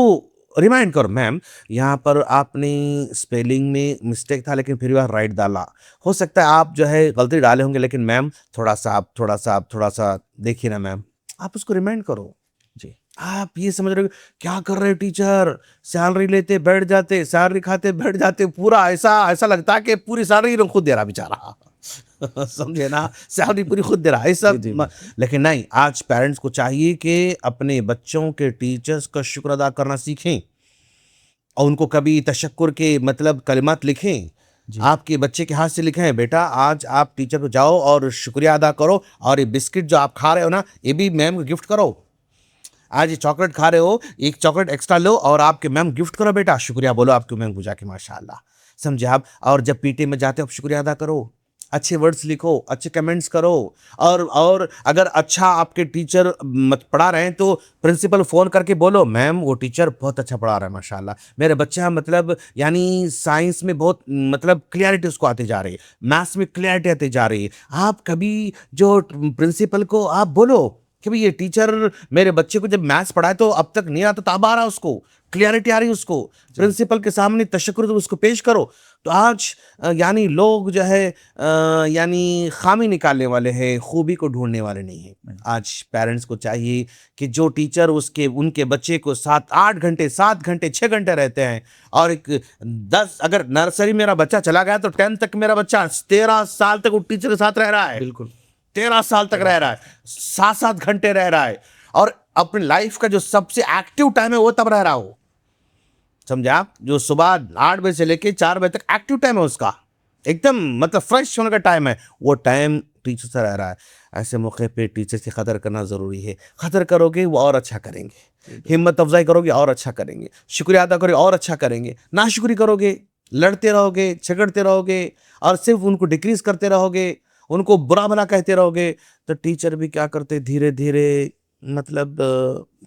ریمائنڈ کرو, میم یہاں پر آپ نے اسپیلنگ میں مسٹیک تھا لیکن پھر بھی رائٹ ڈالا, ہو سکتا ہے آپ جو ہے غلطی ڈالے ہوں گے لیکن میم تھوڑا سا دیکھیے نا میم. آپ اس کو ریمائنڈ کرو. جی, آپ یہ سمجھ رہے ہو کیا کر رہے ٹیچر, سیلری لیتے بیٹھ جاتے, سیلری کھاتے بیٹھ جاتے, پورا ایسا لگتا ہے کہ پوری سیلری خود دے رہا بیچارہ, سمجھے نا, سیلری پوری خود دے رہا ایسا. لیکن نہیں, آج پیرنٹس کو چاہیے کہ اپنے بچوں کے ٹیچرز کا شکر ادا کرنا سیکھیں اور ان کو کبھی تشکر کے مطلب کلمات لکھیں. آپ کے بچے کے ہاتھ سے لکھیں, بیٹا آج آپ ٹیچر کو جاؤ اور شکریہ ادا کرو, اور یہ بسکٹ جو آپ کھا رہے ہو نا یہ بھی میم کو گفٹ کرو. آج یہ چاکلیٹ کھا رہے ہو, ایک چاکلیٹ ایکسٹرا لو اور آپ کے میم گفٹ کرو, بیٹا شکریہ بولو آپ کے میم کو جا کے, ماشاء اللہ, سمجھے آپ. اور جب پی ٹی میں جاتے ہو آپ شکریہ ادا کرو, اچھے ورڈز لکھو, اچھے کمنٹس کرو. اور اگر اچھا آپ کے ٹیچر پڑھا رہے ہیں تو پرنسپل فون کر کے بولو, میم وہ ٹیچر بہت اچھا پڑھا رہا ہے ماشاء اللہ, میرے بچہ مطلب یعنی سائنس میں بہت مطلب کلیئرٹی اس کو آتے جا رہی ہے, میتھس میں کلیئرٹی آتے جا رہی ہے. آپ کبھی جو پرنسپل کو آپ بولو کہ بھئی یہ ٹیچر میرے بچے کو جب میتھس پڑھائے تو اب تک نہیں آتا, تاب آ رہا اس کو, کلیئرٹی آ رہی اس کو, پرنسپل کے سامنے تشکر تو اس کو پیش کرو. تو آج یعنی لوگ جو ہے یعنی خامی نکالنے والے ہیں, خوبی کو ڈھونڈنے والے نہیں ہیں. آج پیرنٹس کو چاہیے کہ جو ٹیچر ان کے بچے کو 7 گھنٹے 6 گھنٹے رہتے ہیں, اور 10 اگر نرسری میرا بچہ چلا گیا تو 10 تک میرا بچہ 13 سال تک وہ ٹیچر کے ساتھ رہ رہا ہے. بالکل 13 سال تک رہ رہا ہے, 7 گھنٹے رہ رہا ہے, اور اپنی لائف کا جو سب سے ایکٹیو ٹائم ہے وہ تب رہ رہا ہو, سمجھے آپ, جو صبح 8 بجے سے لے کے 4 بجے تک ایکٹیو ٹائم ہے اس کا, ایک دم مطلب فریش ہونے کا ٹائم ہے, وہ ٹائم ٹیچر سے رہ رہا ہے. ایسے موقع پہ ٹیچر کی قدر کرنا ضروری ہے. قدر کرو گے وہ اور اچھا کریں گے, ہمت افزائی کرو گے اور اچھا کریں گے, شکریہ ادا کرو گے اور اچھا کریں گے. ناشکری کرو گے, لڑتے رہو گے, جھگڑتے رہو گے, اور صرف ان کو ڈکریز کرتے رہو گے, ان کو برا بھلا کہتے رہو گے, تو ٹیچر بھی کیا کرتے دھیرے دھیرے مطلب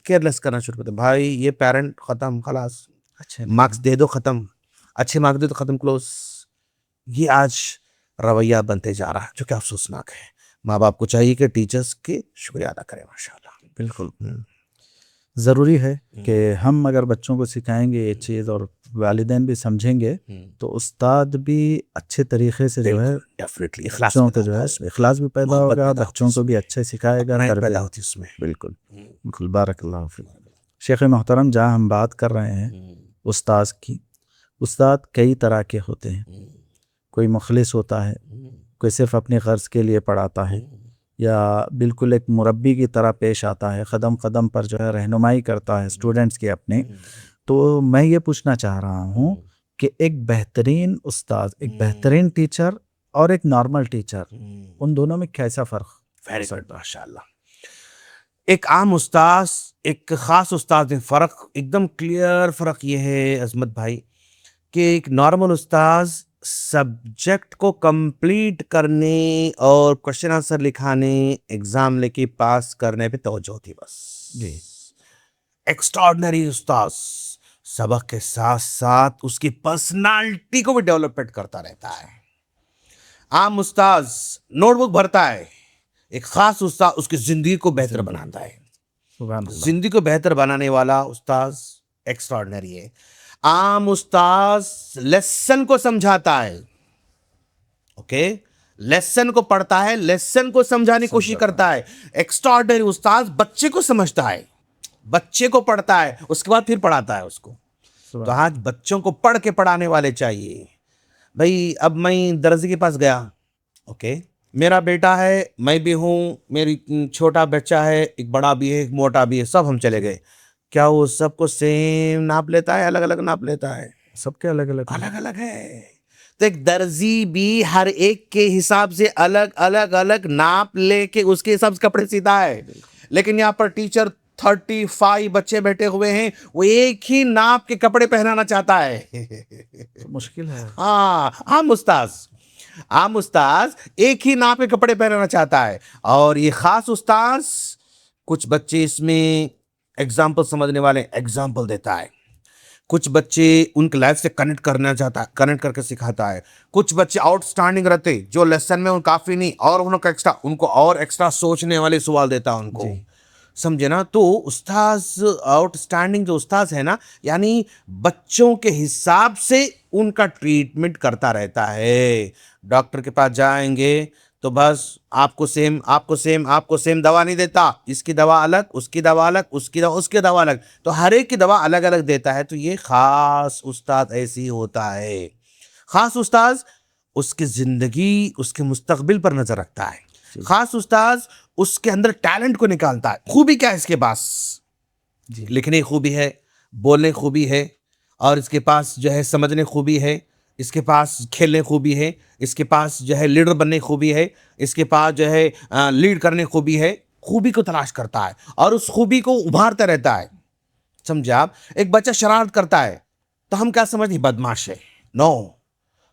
کیئرلیس کرنا شروع کرتے. بھائی یہ پیرنٹ ختم, خلاص, اچھے مارکس دے دو ختم, اچھے مارکس دے دو ختم, کلوز. یہ آج رویہ بنتے جا رہا ہے جو کہ افسوسناک ہے. ماں باپ کو چاہیے کہ ٹیچرز کے شکریہ ادا کریں. ماشاء اللہ, بالکل ضروری ہے کہ ہم اگر بچوں کو سکھائیں گے یہ چیز اور والدین بھی سمجھیں گے تو استاد بھی اچھے طریقے سے جو ہے ڈیفینیٹلی بچوں کو جو ہے اخلاص بھی پیدا ہوگا, بچوں کو بھی اچھے سکھائے گا, پیدا ہوتی اس میں. بالکل بالکل. بارک اللہ فیک. شیخ محترم, جہاں ہم بات کر رہے ہیں استاذ کی, استاد کئی طرح کے ہوتے ہیں. کوئی مخلص ہوتا ہے, کوئی صرف اپنے غرض کے لیے پڑھاتا ہے, یا بالکل ایک مربی کی طرح پیش آتا ہے, قدم قدم پر جو ہے رہنمائی کرتا ہے اسٹوڈنٹس کی اپنے. تو میں یہ پوچھنا چاہ رہا ہوں کہ ایک بہترین استاد, ایک بہترین ٹیچر اور ایک نارمل ٹیچر, ان دونوں میں کیسا فرق؟ ویری گڈ, ماشاء اللہ. ایک عام استاذ, ایک خاص استاذ میں فرق ایک دم کلیئر فرق یہ ہے عظمت بھائی کہ ایک نارمل استاذ سبجیکٹ کو کمپلیٹ کرنے اور کوشچن آنسر لکھانے, ایگزام لے کے پاس کرنے پہ توجہ ہوتی بس. جی. ایکسٹراڈنری استاذ سبق کے ساتھ ساتھ اس کی پرسنالٹی کو بھی ڈیولپمنٹ کرتا رہتا ہے. عام استاذ نوٹ بک بھرتا ہے, ایک خاص استاذ اس کی زندگی کو بہتر بناتا ہے. زندگی کو بہتر بنانے والا استاذ ایکسٹراڈنری ہے. عام استاذ لیسن کو سمجھاتا ہے, اوکے, لیسن کو پڑھتا ہے, لیسن کو سمجھانے کی کوشش کرتا ہے. ایکسٹراڈنری استاذ بچے کو سمجھتا ہے, بچے کو پڑھتا ہے, اس کے بعد پھر پڑھاتا ہے اس کو. تو آج بچوں کو پڑھ کے پڑھانے والے چاہیے. بھائی اب میں درزی کے پاس گیا, اوکے, میرا بیٹا ہے, میں بھی ہوں, میری چھوٹا بچہ ہے, ایک بڑا بھی ہے, ایک موٹا بھی ہے, سب ہم چلے گئے. کیا وہ سب کو سیم ناپ لیتا ہے, الگ الگ ناپ لیتا ہے؟ سب کے الگ الگ الگ الگ ہے. تو ایک درزی بھی ہر ایک کے حساب سے الگ الگ الگ ناپ لے کے اس کے حساب سے کپڑے سیتا ہے. لیکن یہاں پر ٹیچر 35 بچے بیٹھے ہوئے ہیں, وہ ایک ہی ناپ کے کپڑے پہنانا چاہتا ہے. مشکل ہے. ہاں, عام استاذ ایک ہی ناپ کے کپڑے پہنانا چاہتا ہے. اور یہ خاص استاذ, کچھ بچے اس میں ایگزامپل سمجھنے والے ایگزامپل دیتا ہے, کچھ بچے ان کے لائف سے کنیکٹ کرنا چاہتا ہے, کنیکٹ کر کے سکھاتا ہے. کچھ بچے آؤٹ سٹینڈنگ رہتے جو لیسن میں ان کافی نہیں, اور ان کو اور ایکسٹرا سوچنے والے سوال دیتا ان کو, سمجھے نا. تو استاذ آؤٹ سٹینڈنگ جو استاذ ہے نا, یعنی بچوں کے حساب سے ان کا ٹریٹمنٹ کرتا رہتا ہے. ڈاکٹر کے پاس جائیں گے تو بس آپ کو سیم دوا نہیں دیتا, اس کی دوا الگ, اس کی دوا الگ, اس کی دوا الگ, تو ہر ایک کی دوا الگ الگ دیتا ہے. تو یہ خاص استاد ایسی ہوتا ہے. خاص استاذ اس کی زندگی, اس کے مستقبل پر نظر رکھتا ہے. خاص استاذ اس کے اندر ٹیلنٹ کو نکالتا ہے. خوبی کیا ہے اس کے پاس؟ لکھنے خوبی ہے, بولنے خوبی ہے, اور اس کے پاس جو ہے سمجھنے خوبی ہے, اس کے پاس کھیلنے خوبی ہے, اس کے پاس جو ہے لیڈر بننے خوبی ہے, اس کے پاس جو ہے لیڈ کرنے خوبی ہے. خوبی کو تلاش کرتا ہے اور اس خوبی کو ابھارتا رہتا ہے. سمجھے آپ؟ ایک بچہ شرارت کرتا ہے تو ہم کیا سمجھتے ہیں؟ بدماش ہے. نو,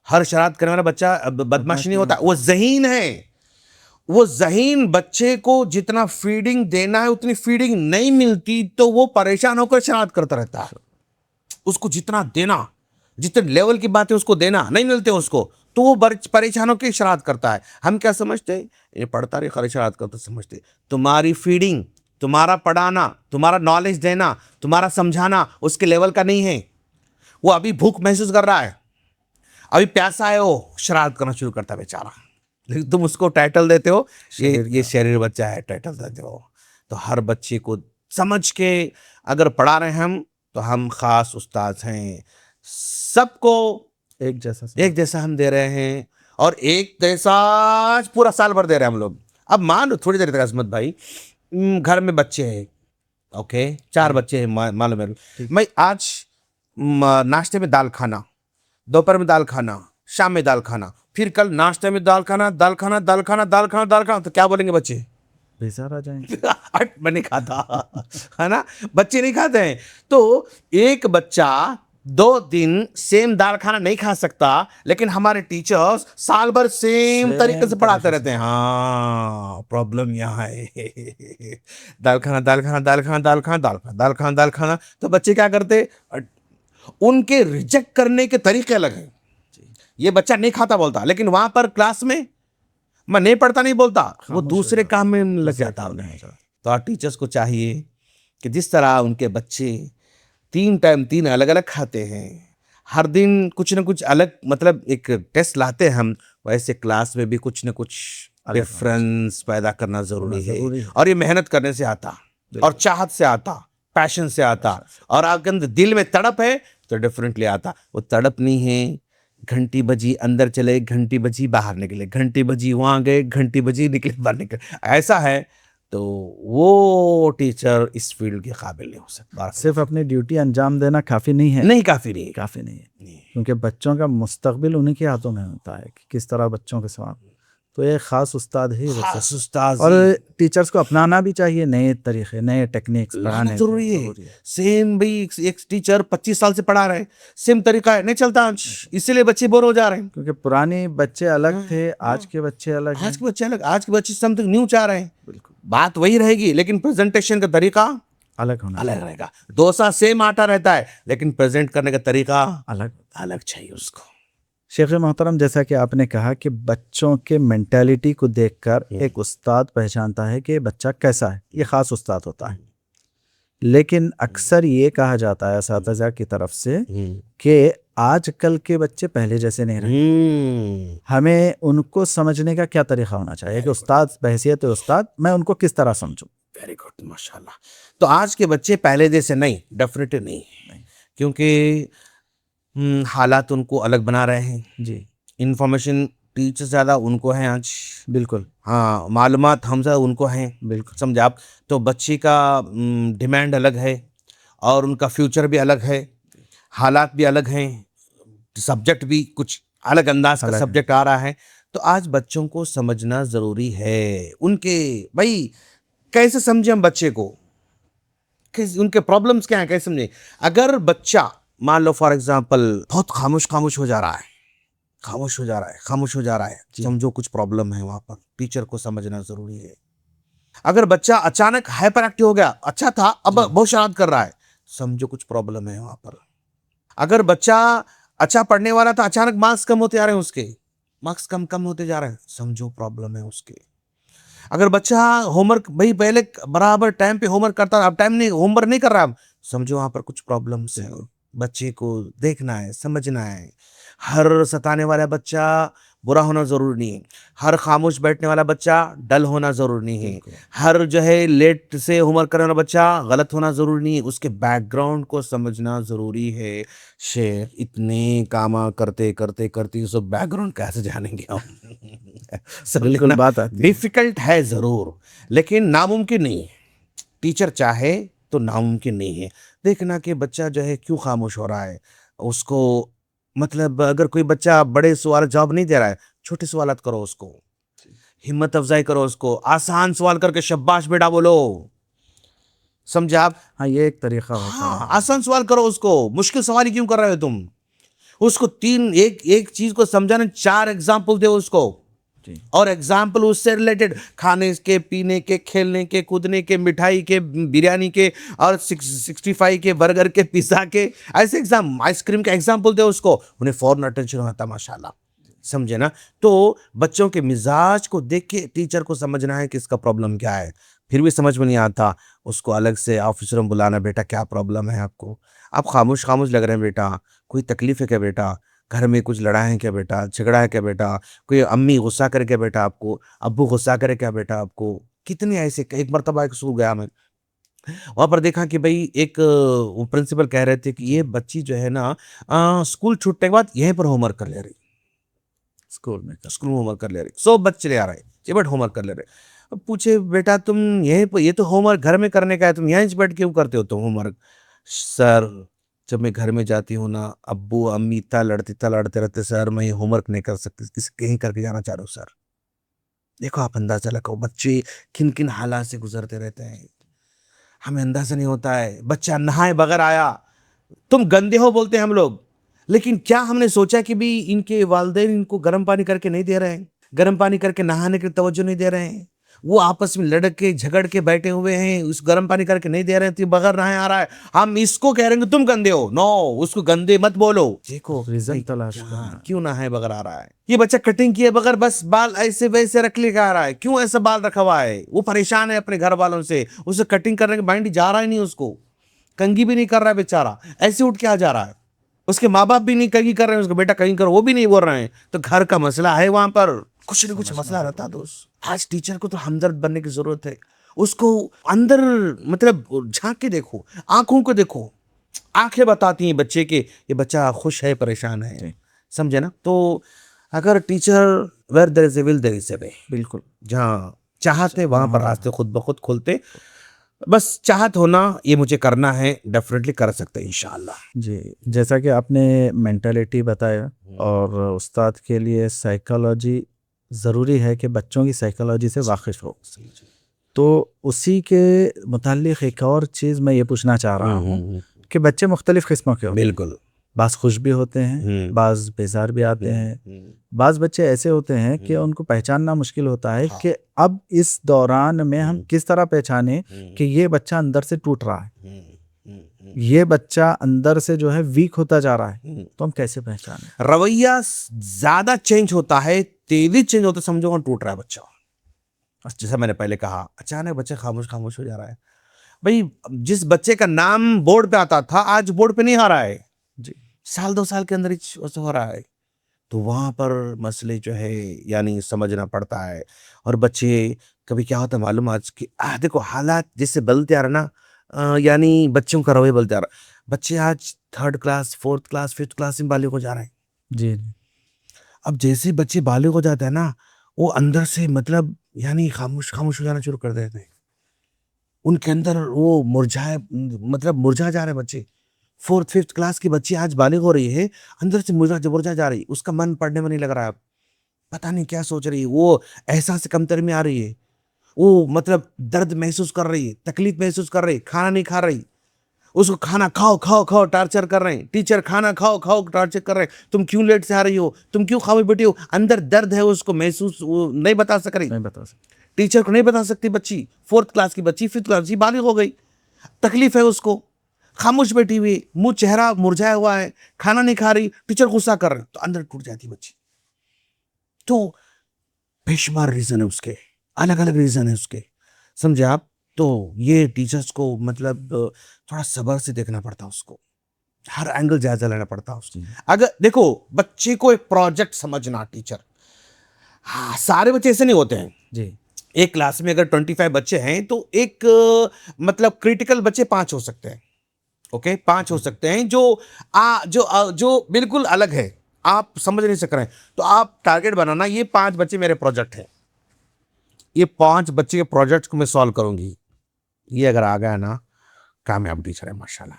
ہر شرارت کرنے والا بچہ بدماش نہیں ہوتا, وہ ذہین ہے. وہ ذہین بچے کو جتنا فیڈنگ دینا ہے اتنی فیڈنگ نہیں ملتی تو وہ پریشان ہو کر شرارت کرتا رہتا ہے. اس کو جتنا دینا, جتنے لیول کی باتیں اس کو دینا نہیں ملتے اس کو, تو وہ پریشان ہو کے شرارت کرتا ہے. ہم کیا سمجھتے؟ یہ پڑھتا رہے خالی شرارت کرتا سمجھتے. تمہاری فیڈنگ, تمہارا پڑھانا, تمہارا نالج دینا, تمہارا سمجھانا اس کے لیول کا نہیں ہے. وہ ابھی بھوک محسوس کر رہا ہے, ابھی پیاسا ہے, وہ شرارت کرنا شروع کرتا ہے بیچارہ. لیکن تم اس کو ٹائٹل دیتے ہو, یہ شریر بچہ ہے, ٹائٹل دیتے ہو. تو ہر بچے کو سمجھ کے اگر پڑھا رہے ہم تو ہم خاص استاد ہیں. سب کو ایک جیسا ہم دے رہے ہیں, اور ایک جیسا پورا سال بھر دے رہے ہیں ہم لوگ. اب مان لو تھوڑی دیر تک عظمت بھائی, گھر میں بچے ہیں, اوکے 4 بچے ہیں, معلوم ہے, میں آج ناشتے میں دال کھانا, دوپہر میں دال کھانا, شام میں دال کھانا, پھر کل ناشتے میں دال کھانا, تو کیا بولیں گے بچے؟ بیزار آ جائیں. میں نہیں کھاتا ہے نا, بچے نہیں کھاتے ہیں. تو ایک بچہ 2 دن سیم دال کھانا نہیں کھا سکتا, لیکن ہمارے ٹیچرز سال بھر سیم طریقے سے پڑھاتے رہتے ہیں. ہاں, پرابلم یہاں ہے. دال کھانا. تو بچے کیا کرتے؟ ان کے ریجیکٹ کرنے کے طریقے الگ ہیں. یہ بچہ نہیں کھاتا بولتا, لیکن وہاں پر کلاس میں نہیں پڑھتا نہیں بولتا, وہ دوسرے کام میں لگ جاتا. تو ٹیچرز کو چاہیے کہ جس طرح ان کے بچے 3 ٹائم 3 الگ الگ کھاتے ہیں, ہر دن کچھ نہ کچھ الگ, مطلب ایک ٹیسٹ لاتے ہیں ہم, ویسے کلاس میں بھی کچھ نہ کچھ ڈفرنس پیدا کرنا ضروری ہے. اور یہ محنت کرنے سے آتا, اور چاہت سے آتا, پیشن سے آتا, اور اگر دل میں تڑپ ہے تو ڈیفرنٹلی آتا. وہ تڑپ نہیں ہے, گھنٹی بجی اندر چلے, گھنٹی بجی باہر نکلے, گھنٹی بجی وہاں گئے, گھنٹی بجی نکلے باہر نکلے, ایسا ہے. تو وہ ٹیچر اس فیلڈ کے قابل نہیں ہو سکتا. صرف اپنی ڈیوٹی انجام دینا کافی نہیں ہے. نہیں, کافی نہیں ہے, کیونکہ بچوں کا مستقبل انہیں کے ہاتھوں میں ہوتا ہے کہ کس طرح بچوں کے ساتھ. تو ایک خاص استاد ہی, خاص استاد, اور ٹیچرز کو اپنانا بھی چاہیے نئے طریقے, نئے ٹیکنیکس پڑھانے ضروری ہے. سیم بھی ایک ٹیچر 25 سال سے پڑھا رہے, سیم طریقہ ہے, نہیں چلتا, اسی لیے بچے بور ہو جا رہے ہیں. کیونکہ پرانے بچے الگ تھے, آج کے بچے الگ, آج کے بچے سم تک نیو چاہ رہے ہیں. بالکل بات وہی رہے گی, لیکن پریزنٹیشن کا طریقہ الگ رہے گا. ڈوسا سیم آٹا رہتا ہے, لیکن پریزنٹ کرنے کا طریقہ الگ چاہیے اس کو. شیخ محترم, جیسا کہ آپ نے کہا کہ بچوں کے مینٹیلٹی کو دیکھ کر ایک استاد پہچانتا ہے کہ بچہ کیسا ہے, یہ خاص استاد ہوتا ہے. لیکن اکثر یہ کہا جاتا ہے اساتذہ کی طرف سے کہ آج کل کے بچے پہلے جیسے نہیں رہے, ہمیں ان کو سمجھنے کا کیا طریقہ ہونا چاہیے کہ استاد بحیثیت استاد میں ان کو کس طرح سمجھوں؟ ویری گڈ, ماشاءاللہ. تو آج کے بچے پہلے جیسے نہیں, ڈیفینیٹلی نہیں, کیونکہ حالات ان کو الگ بنا رہے ہیں. جی, انفارمیشن ٹیچر زیادہ ان کو ہیں آج. بالکل. ہاں, معلومات ہم زیادہ ان کو ہیں. بالکل, سمجھے آپ. تو بچے کا ڈیمانڈ الگ ہے, اور ان کا فیوچر بھی الگ ہے, حالات بھی الگ ہیں, سبجیکٹ بھی کچھ الگ انداز کا سبجیکٹ آ رہا ہے. تو آج بچوں کو سمجھنا ضروری ہے. ان کے بھائی کیسے سمجھیں ہم بچے کو, ان کے پرابلمس کیا ہیں کیسے سمجھیں. اگر بچہ مان لو فار ایگزامپل بہت خاموش ہو جا رہا ہے, سمجھو کچھ پرابلم ہے وہاں پر, ٹیچر کو سمجھنا ضروری ہے. اگر بچہ اچانک ہائپر ایکٹیو ہو گیا, اچھا تھا اب بہت شرارت کر رہا ہے, سمجھو کچھ پرابلم ہے وہاں پر. اگر بچہ اچھا پڑھنے والا تھا, اچانک مارکس کم ہوتے جا رہے ہیں اس کے, مارکس کم ہوتے جا رہے ہیں, سمجھو پرابلم ہے اس کے. اگر بچہ ہوم ورک بھائی پہلے برابر ٹائم پہ ہوم ورک کرتا تھا, اب ٹائم نہیں, ہوم ورک نہیں کر رہا, سمجھو وہاں پر کچھ پرابلمس ہیں. بچے کو دیکھنا ہے, سمجھنا ہے. ہر ستانے والا بچہ برا ہونا ضروری نہیں ہے, ہر خاموش بیٹھنے والا بچہ ڈل ہونا ضروری نہیں ہے, ہر جو ہے لیٹ سے ہوم ورک کرنے والا بچہ غلط ہونا ضروری نہیں ہے. اس کے بیک گراؤنڈ کو سمجھنا ضروری ہے. شیخ اتنے کام کرتے سب بیک گراؤنڈ کیسے جانیں گے ہم؟ بات آتی ہے. ڈیفیکلٹ ہے ضرور, لیکن ناممکن نہیں ہے. ٹیچر چاہے تو ناممکن نہیں ہے. دیکھنا کہ بچہ جو ہے کیوں خاموش ہو رہا ہے, اس کو مطلب اگر کوئی بچہ بڑے سوال جواب نہیں دے رہا ہے, چھوٹے سوالات کرو, اس کو ہمت افزائی کرو, اس کو آسان سوال کر کے شاباش بیٹا بولو, سمجھے آپ؟ ہاں یہ ایک طریقہ ہوتا ہے. ہاں آسان سوال کرو اس کو, مشکل سوال ہی کیوں کر رہے ہو تم؟ اس کو ایک چیز کو سمجھانا, 4 ایگزامپل دے اس کو, اور ایگزامپل اس سے ریلیٹڈ, کھانے کے, پینے کے, کھیلنے کے, کودنے کے, مٹھائی کے, بریانی کے, اور 65 کے, برگر کے, پیزا کے, ایسے آئس کریم کے ایگزامپل دے اس کو, انہیں فوراً اٹینشن ہوتا ماشاءاللہ, سمجھے نا. تو بچوں کے مزاج کو دیکھ کے ٹیچر کو سمجھنا ہے کہ اس کا پرابلم کیا ہے. پھر بھی سمجھ میں نہیں آتا, اس کو الگ سے آفیسر میں بلانا, بیٹا کیا پرابلم ہے آپ کو, آپ خاموش لگ رہے ہیں بیٹا, کوئی تکلیف ہے کیا بیٹا, گھر میں کچھ لڑائی ہے کیا بیٹا, جھگڑا ہے کیا بیٹا, کوئی امی غصہ کرے کیا بیٹا آپ کو, ابو غصہ کرے کیا بیٹا آپ کو. کتنے ایسے, ایک مرتبہ ایک اسکول گیا میں, وہاں پر دیکھا کہ بھئی ایک پرنسپل کہہ رہے تھے کہ یہ بچی جو ہے نا اسکول چھوٹنے کے بعد یہیں پر ہوم ورک کر لے رہی, اسکول میں ہوم ورک کر لے رہی, 100 بچے لے آ رہے ہیں, بٹ ہوم ورک کر لے رہے. پوچھے بیٹا تم یہ تو ہوم ورک گھر میں کرنے کا ہے, تم یہیں بیٹھ کیوں کرتے ہو تم ہوم ورک؟ سر جب میں گھر میں جاتی ہوں نا, ابو امی اتنا لڑتے رہتے, سر میں یہ ہوم ورک نہیں کر سکتی, کہیں کر کے جانا چاہ رہا ہوں سر. دیکھو آپ اندازہ لگاؤ بچے کن حالات سے گزرتے رہتے ہیں, ہمیں اندازہ نہیں ہوتا ہے. بچہ نہائے بغیر آیا, تم گندے ہو بولتے ہیں ہم لوگ, لیکن کیا ہم نے سوچا کہ بھی ان کے والدین ان کو گرم پانی کر کے نہیں دے رہے ہیں, گرم پانی کر کے نہانے کی توجہ نہیں دے رہے ہیں, وہ آپس میں لڑ کے جھگڑ کے بیٹھے ہوئے ہیں, اس گرم پانی کر کے نہیں دے رہے ہیں, تو بغیر نہائے آ رہا ہے, ہم اس کو کہہ رہے ہیں کہ تم گندے ہو. نو, اس کو گندے مت بولو, دیکھو ریزن تلاش کرنا. کیوں نہائے بغیر آ رہا ہے. یہ بچہ کٹنگ کیے بغیر بس بال ایسے ویسے رکھ لے کے آ رہا ہے, کیوں ایسا بال رکھا ہوا ہے, وہ پریشان ہے اپنے گھر والوں سے, اسے کٹنگ کرنے کے مائنڈ جا رہا ہی نہیں, اس کو کنگھی بھی نہیں کر رہا ہے بیچارہ, ایسے اٹھ کے آ جا رہا ہے. اس کے ماں باپ بھی نہیں کنگھی کر رہے ہیں, اس کو بیٹا کنگھی کرو وہ بھی نہیں بول رہے ہیں. تو گھر کا مسئلہ ہے, وہاں پر کچھ نہ کچھ مسئلہ رہتا دوست. آج ٹیچر کو تو ہمدرد بننے کی ضرورت ہے, اس کو اندر مطلب جھانک کے دیکھو, آنکھوں کو دیکھو, آنکھیں بتاتی ہیں بچے کے یہ بچہ خوش ہے پریشان ہے, سمجھے نا. تو اگر ٹیچر ویر دیر از اے ول دیر از اے وے, بالکل جہاں چاہتے وہاں پر راستے خود بخود کھلتے, بس چاہت ہونا یہ مجھے کرنا ہے, ڈیفینیٹلی کر سکتے ہیں انشاءاللہ. جی, جیسا کہ آپ نے مینٹلٹی بتایا, اور استاد کے لیے سائیکالوجی ضروری ہے کہ بچوں کی سائیکالوجی سے واقف ہو, تو اسی کے متعلق ایک اور چیز میں یہ پوچھنا چاہ رہا ہوں کہ بچے مختلف قسموں کے ہوتے ہیں. بالکل, بعض خوش بھی ہوتے ہیں, بعض بیزار بھی آتے ہیں, بعض بچے ایسے ہوتے ہیں کہ ان کو پہچاننا مشکل ہوتا ہے کہ اب اس دوران میں ہم کس طرح پہچانیں کہ یہ بچہ اندر سے ٹوٹ رہا ہے, یہ بچہ اندر سے جو ہے ویک ہوتا جا رہا ہے, تو ہم کیسے پہچانیں؟ رویہ زیادہ چینج ہوتا ہے, تیزی چینج ہوتا ہے, سمجھو وہاں ٹوٹ رہا ہے بچہ. جیسا میں نے پہلے کہا, اچانک بچہ خاموش ہو جا رہا ہے. بھئی جس بچے کا نام بورڈ پہ آتا تھا آج بورڈ پہ نہیں آ رہا ہے, جی, 1-2 سال کے اندر ہی ہو رہا ہے. تو وہاں پر مسئلے جو ہے یعنی سمجھنا پڑتا ہے. اور بچے کبھی کیا ہوتا ہے معلوم, آج کی دیکھو حالات جس سے بدلتے آ رہا نا, یعنی بچوں کا رویہ بدلتے آ رہا. بچے آج 3rd class 4th class 5th class میں بالغ ہو جا رہے ہیں. جی, اب جیسے بچے بالغ ہو جاتے ہیں نا, وہ اندر سے مطلب یعنی خاموش ہو جانا شروع کر دیتے ہیں. ان کے اندر وہ مرجھا جا رہے بچے. 4th 5th کلاس کی بچی آج بالغ ہو رہی ہے, اندر سے مرجھا جا رہی, اس کا من پڑھنے میں نہیں لگ رہا ہے, پتہ نہیں کیا سوچ رہی ہے, وہ احساس کمتری میں آ رہی ہے, وہ درد محسوس کر رہی ہے, تکلیف محسوس کر رہی ہے, کھانا نہیں کھا رہی, اس کو کھانا کھاؤ ٹارچر کر رہے ہیں, ٹیچر کھانا کھاؤ ٹارچر کر رہے ہیں, تم کیوں لیٹ سے آ رہی ہو, تم کیوں خاموش بیٹھی ہو, اندر درد ہے اس کو محسوس, وہ نہیں بتا سک رہی, ٹیچر کو نہیں بتا سکتی بچی, 4th کلاس کی بچی 5th کلاس کی بالغ ہو گئی, تکلیف ہے اس کو, خاموش بیٹھی ہوئی, منہ چہرہ مرجھایا ہوا ہے, کھانا نہیں کھا رہی, ٹیچر غصہ کر رہے, تو اندر ٹوٹ جاتی بچی. تو بے شمار ریزن ہے اس کے, الگ الگ ریزن ہے اس کے, سمجھے آپ. تو یہ ٹیچرز کو تھوڑا صبر سے دیکھنا پڑتا ہے, اس کو ہر اینگل جائزہ لینا پڑتا ہے اس کو. اگر دیکھو بچے کو ایک پروجیکٹ سمجھنا, ٹیچر, ہاں سارے بچے ایسے نہیں ہوتے ہیں جی. ایک کلاس میں اگر 25 بچے ہیں تو ایک کریٹیکل بچے 5 ہو سکتے ہیں, اوکے 5 ہو سکتے ہیں جو بالکل الگ ہے, آپ سمجھ نہیں سک رہے ہیں. تو آپ ٹارگیٹ بنانا, یہ 5 بچے میرے پروجیکٹ ہیں, یہ 5 بچے کے پروجیکٹ کو میں سالو کروں گی. یہ اگر آ گیا نا, کامیاب ٹیچر ہے ماشاءاللہ.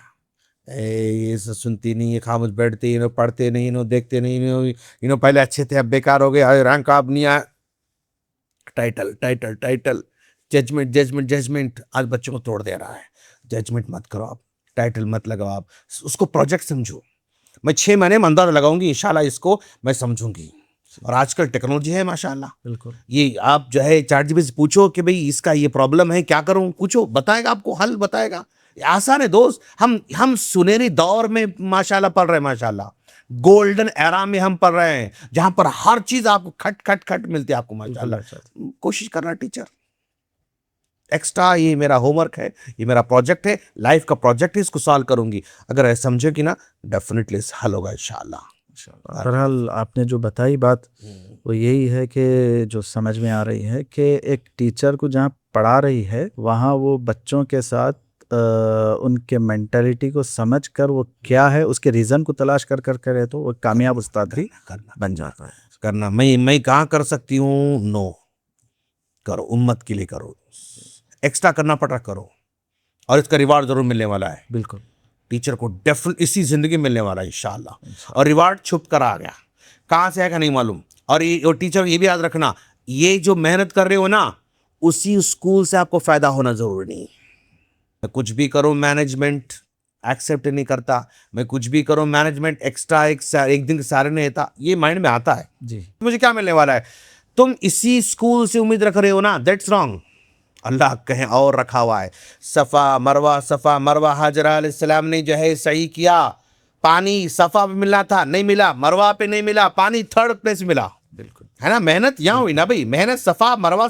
یہ سنتی نہیں, یہ خاموش بیٹھتی, انہوں پڑھتے نہیں, انہوں دیکھتے نہیں, انہوں پہلے اچھے تھے اب بیکار ہو گئے, رینک آپ نہیں آیا, ٹائٹل ججمنٹ آج بچوں کو توڑ دے رہا ہے. ججمنٹ مت کرو آپ, ٹائٹل مت لگاؤ آپ, اس کو پروجیکٹ سمجھو. میں 6 مہینے میں اندازہ لگاؤں گی انشاءاللہ, اس کو میں سمجھوں گی. اور آج کل ٹیکنالوجی ہے ماشاءاللہ, بالکل. یہ آپ جو ہے چیٹ جی پی ٹی سے پوچھو کہ بھئی اس کا یہ پرابلم ہے, کیا کروں, پوچھو, بتائے گا آپ کو, حل بتائے گا. آسان ہے دوست. ہم سنہری دور میں ماشاءاللہ پڑھ رہے ہیں, ماشاءاللہ گولڈن ایرا میں ہم پڑھ رہے ہیں, جہاں پر ہر چیز آپ کو کھٹ ملتی ہے آپ کو ماشاءاللہ. کوشش کرنا ٹیچر, ایکسٹرا یہ میرا ہوم ورک ہے, یہ میرا پروجیکٹ ہے, لائف کا پروجیکٹ ہے, اس کو سالو کروں گی. اگر ایسا سمجھے کہ نا, ڈیفینیٹلی حل ہوگا انشاءاللہ. بہرحال آپ نے جو بتائی بات وہ یہی ہے کہ جو سمجھ میں آ رہی ہے کہ ایک ٹیچر کو جہاں پڑھا رہی ہے وہاں وہ بچوں کے ساتھ ان کے مینٹلٹی کو سمجھ کر وہ کیا ہے اس کے ریزن کو تلاش کر کرے تو وہ کامیاب استاد بھی بن جاتا ہے. کرنا میں کہاں کر سکتی ہوں, نو کرو, امت کے لیے کرو, ایکسٹرا کرنا پڑ رہا کرو, اور اس کا ریوارڈ ضرور ملنے والا ہے. بالکل. ٹیچر کو اسی زندگی ملنے والا ہے انشاءاللہ. اور ریوارڈ چھپ کر آ گیا, کہاں سے آئے گا نہیں معلوم. اور ٹیچر یہ بھی یاد رکھنا, یہ جو محنت کر رہے ہو نا, اسی اسکول سے آپ کو فائدہ ہونا ضروری نہیں. میں کچھ بھی کروں مینجمنٹ ایکسیپٹ نہیں کرتا, میں کچھ بھی کروں مینجمنٹ ایکسٹرا ایک دن کے سارے نہیں ہوتا, یہ مائنڈ میں آتا ہے. جی. مجھے کیا ملنے والا ہے, تم اسی اسکول سے امید رکھ رہے ہو نا, دیٹس رانگ. اللہ کہیں اور رکھا ہوا ہے. صفا مروہ حاجرہ علیہ السلام نے جو ہے صحیح کیا, پانی صفا پہ ملنا تھا, نہیں ملا, مروہ پہ نہیں ملا, پانی 3rd پلیس ملا. بالکل ہے نا, محنت یہاں ہوئی نا بھائی, محنت صفا مروہ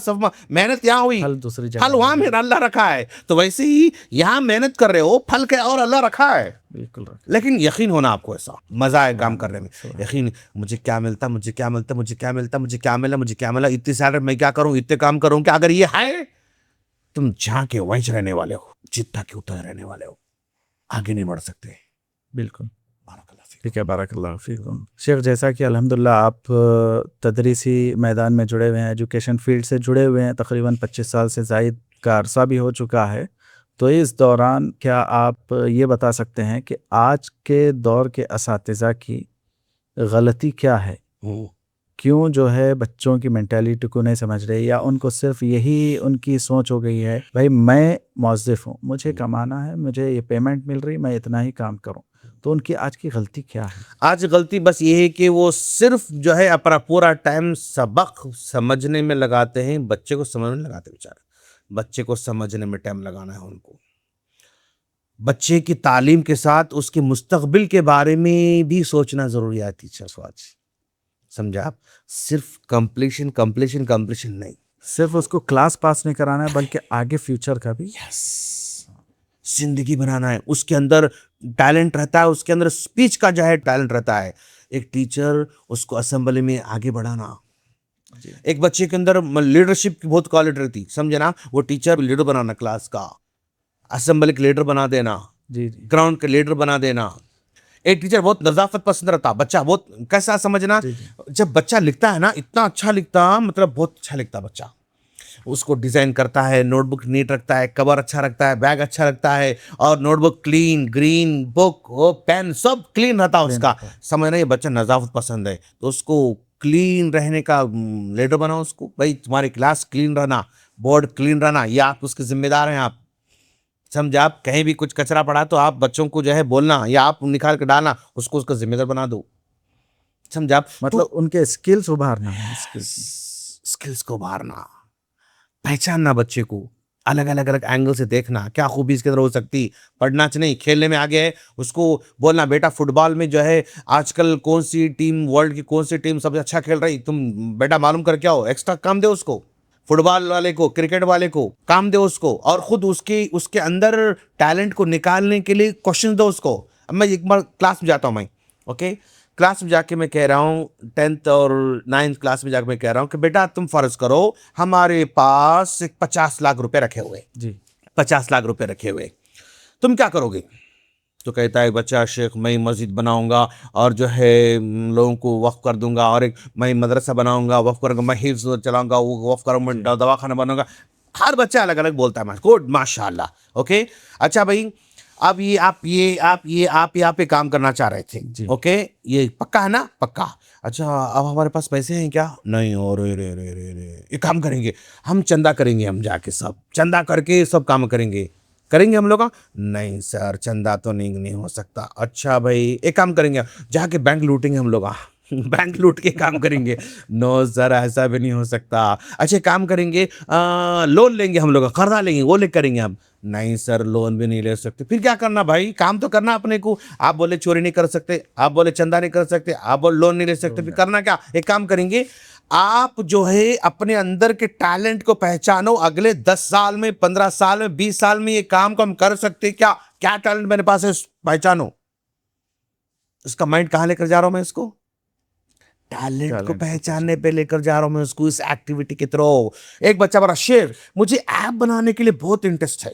محنت یہاں ہوئی, پھل وہاں میں اللہ رکھا ہے. تو ویسے ہی یہاں محنت کر رہے ہو, پھل کے اور اللہ رکھا ہے. بالکل. لیکن یقین ہونا آپ کو, ایسا مزہ ہے کام کرنے میں, یقین مجھے کیا ملتا, اتنے سارے میں کیا کروں, اتنے کام کروں کہ اگر یہ ہے تم جہاں کے وہیں رہنے والے ہو, جدہ کے اتر رہنے والے ہو, آگے نہیں بڑھ سکتے. بالکل. ٹھیک ہے, بارک اللہ فیکم. شیخ, جیسا کہ الحمدللہ آپ تدریسی میدان میں جڑے ہوئے ہیں, ایجوکیشن فیلڈ سے جڑے ہوئے ہیں, تقریباً 25 سال سے زائد کا عرصہ بھی ہو چکا ہے, تو اس دوران کیا آپ یہ بتا سکتے ہیں کہ آج کے دور کے اساتذہ کی غلطی کیا ہے؟ کیوں جو ہے بچوں کی مینٹیلٹی کو نہیں سمجھ رہے, یا ان کو صرف یہی ان کی سوچ ہو گئی ہے بھائی میں موظف ہوں, مجھے کمانا ہے, مجھے یہ پیمنٹ مل رہی, میں اتنا ہی کام کروں. تو ان کی آج کی غلطی کیا ہے؟ آج غلطی بس یہ ہے کہ وہ صرف جو ہے اپنا پورا ٹائم سبق سمجھنے میں لگاتے ہیں, بچے کو سمجھنے میں لگاتے ہیں. بیچارے بچے کو سمجھنے میں ٹائم لگانا ہے ان کو. بچے کی تعلیم کے ساتھ اس کے مستقبل کے بارے میں بھی سوچنا ضروری ہے ٹیچر کو. آج سمجھا آپ, صرف کمپلیشن نہیں, صرف اس کو کلاس پاس نہیں کرانا ہے بلکہ آگے فیوچر کا بھی زندگی بنانا ہے. اس کے اندر ٹیلنٹ رہتا ہے, اس کے اندر اسپیچ کا جو ہے ٹیلنٹ رہتا ہے. ایک ٹیچر اس کو اسمبلی میں آگے بڑھانا. ایک بچے کے اندر لیڈرشپ کی بہت کوالٹی رہتی, سمجھے نا, وہ ٹیچر لیڈر بنانا, کلاس کا اسمبلی کے لیڈر بنا دینا, گراؤنڈ کے لیڈر بنا دینا. ایک ٹیچر بہت نظافت پسند رہتا, بچہ بہت کیسا سمجھنا, جب بچہ لکھتا ہے نا اتنا اچھا لکھتا, مطلب بہت اچھا لکھتا بچہ. اس کو ڈیزائن کرتا ہے, نوٹ بک نیٹ رکھتا ہے, کور اچھا رکھتا ہے, بیگ اچھا رکھتا ہے, اور نوٹ بک کلین, گرین, بک وہ پین سب کلین رہتا ہے اس کا. سمجھ رہے, بچہ نظافت پسند ہے تو اس کو کلین رہنے کا لیڈر بناؤ اس کو. بھائی تمہاری کلاس کلین رہنا, بورڈ کلین رہنا, یہ آپ اس کے ذمہ دار ہیں. آپ سمجھا, آپ کہیں بھی کچھ کچرا پڑا تو آپ بچوں کو جو ہے بولنا یا آپ نکال کے ڈالنا, اس کو اس کا ذمہ دار بنا دو. سمجھا, مطلب ان کے اسکلز ابھارنا ہے, اسکلز کو ابھارنا, پہچاننا بچے کو, الگ الگ اینگل سے دیکھنا کیا خوبی اس کے اندر ہو سکتی. پڑھنا نہیں, کھیلنے میں آگے ہے, اس کو بولنا بیٹا فٹ بال میں جو ہے آج کل کون سی ٹیم, ورلڈ کی کون سی ٹیم سب سے اچھا کھیل رہی, تم بیٹا معلوم کر کے آؤ. ایکسٹرا کام دے اس کو, فٹ بال والے کو, کرکٹ والے کو کام دے اس کو, اور خود اس کے اندر ٹیلنٹ کو نکالنے کے لیے کوشچن دو اس کو. اب میں ایک بار کلاس میں جاتا ہوں, میں اوکے کلاس میں جا کے میں کہہ رہا ہوں 10th اور 9th کلاس میں جا کے میں کہہ رہا ہوں کہ بیٹا تم فرض کرو ہمارے پاس 50 لاکھ روپے رکھے ہوئے, جی 50 لاکھ روپے رکھے ہوئے, تم کیا کرو گے؟ تو کہتا ہے بچہ شیخ میں مسجد بناؤں گا اور جو ہے لوگوں کو وقف کر دوں گا, اور ایک میں مدرسہ بناؤں گا, وقف کروں گا, میں حفظ چلاؤں گا, وہ وقف کروں گا, میں دواخانہ بناؤں گا. ہر بچہ الگ الگ بولتا ہے, گڈ ماشاء اللہ, اوکے. اچھا بھائی, اب یہ آپ یہاں پہ کام کرنا چاہ رہے تھے, اوکے یہ پکا ہے نا, پکا. اچھا اب ہمارے پاس پیسے ہیں کیا؟ نہیں. اور یہ کام کریں گے ہم, چندہ کریں گے, ہم جا کے سب چندہ کر کے سب کام کریں گے ہم لوگ. نہیں سر چندہ تو نہیں ہو سکتا. اچھا بھائی ایک کام کریں گے, جا کے بینک لوٹیں گے ہم لوگ, بینک لوٹ کے کام کریں گے. نو سر ایسا بھی نہیں ہو سکتا. اچھا کام کریں گے, لون لیں گے ہم لوگ, قرضہ لیں گے, وہ لے کریں گے ہم. نہیں سر لون بھی نہیں لے سکتے. پھر کیا کرنا بھائی, کام تو کرنا اپنے کو. آپ بولے چوری نہیں کر سکتے, آپ بولے چندہ نہیں کر سکتے, آپ بولے لون نہیں لے سکتے, پھر کرنا کیا؟ ایک کام کریں گے, آپ جو ہے اپنے اندر کے ٹیلنٹ کو پہچانو. اگلے 10 سال میں, 15 سال میں, 20 سال میں یہ کام کو ہم کر سکتے کیا ٹیلنٹ میرے پاس ہے پہچانو. اس کا مائنڈ کہاں لے کر جا رہا ہوں میں, اس کو ٹیلنٹ کو پہچاننے پہ لے کر جا رہا ہوں میں اس کو, اس ایکٹیویٹی کے تھرو. ایک بچہ بڑا شیر, مجھے ایپ بنانے کے لیے بہت انٹرسٹ ہے.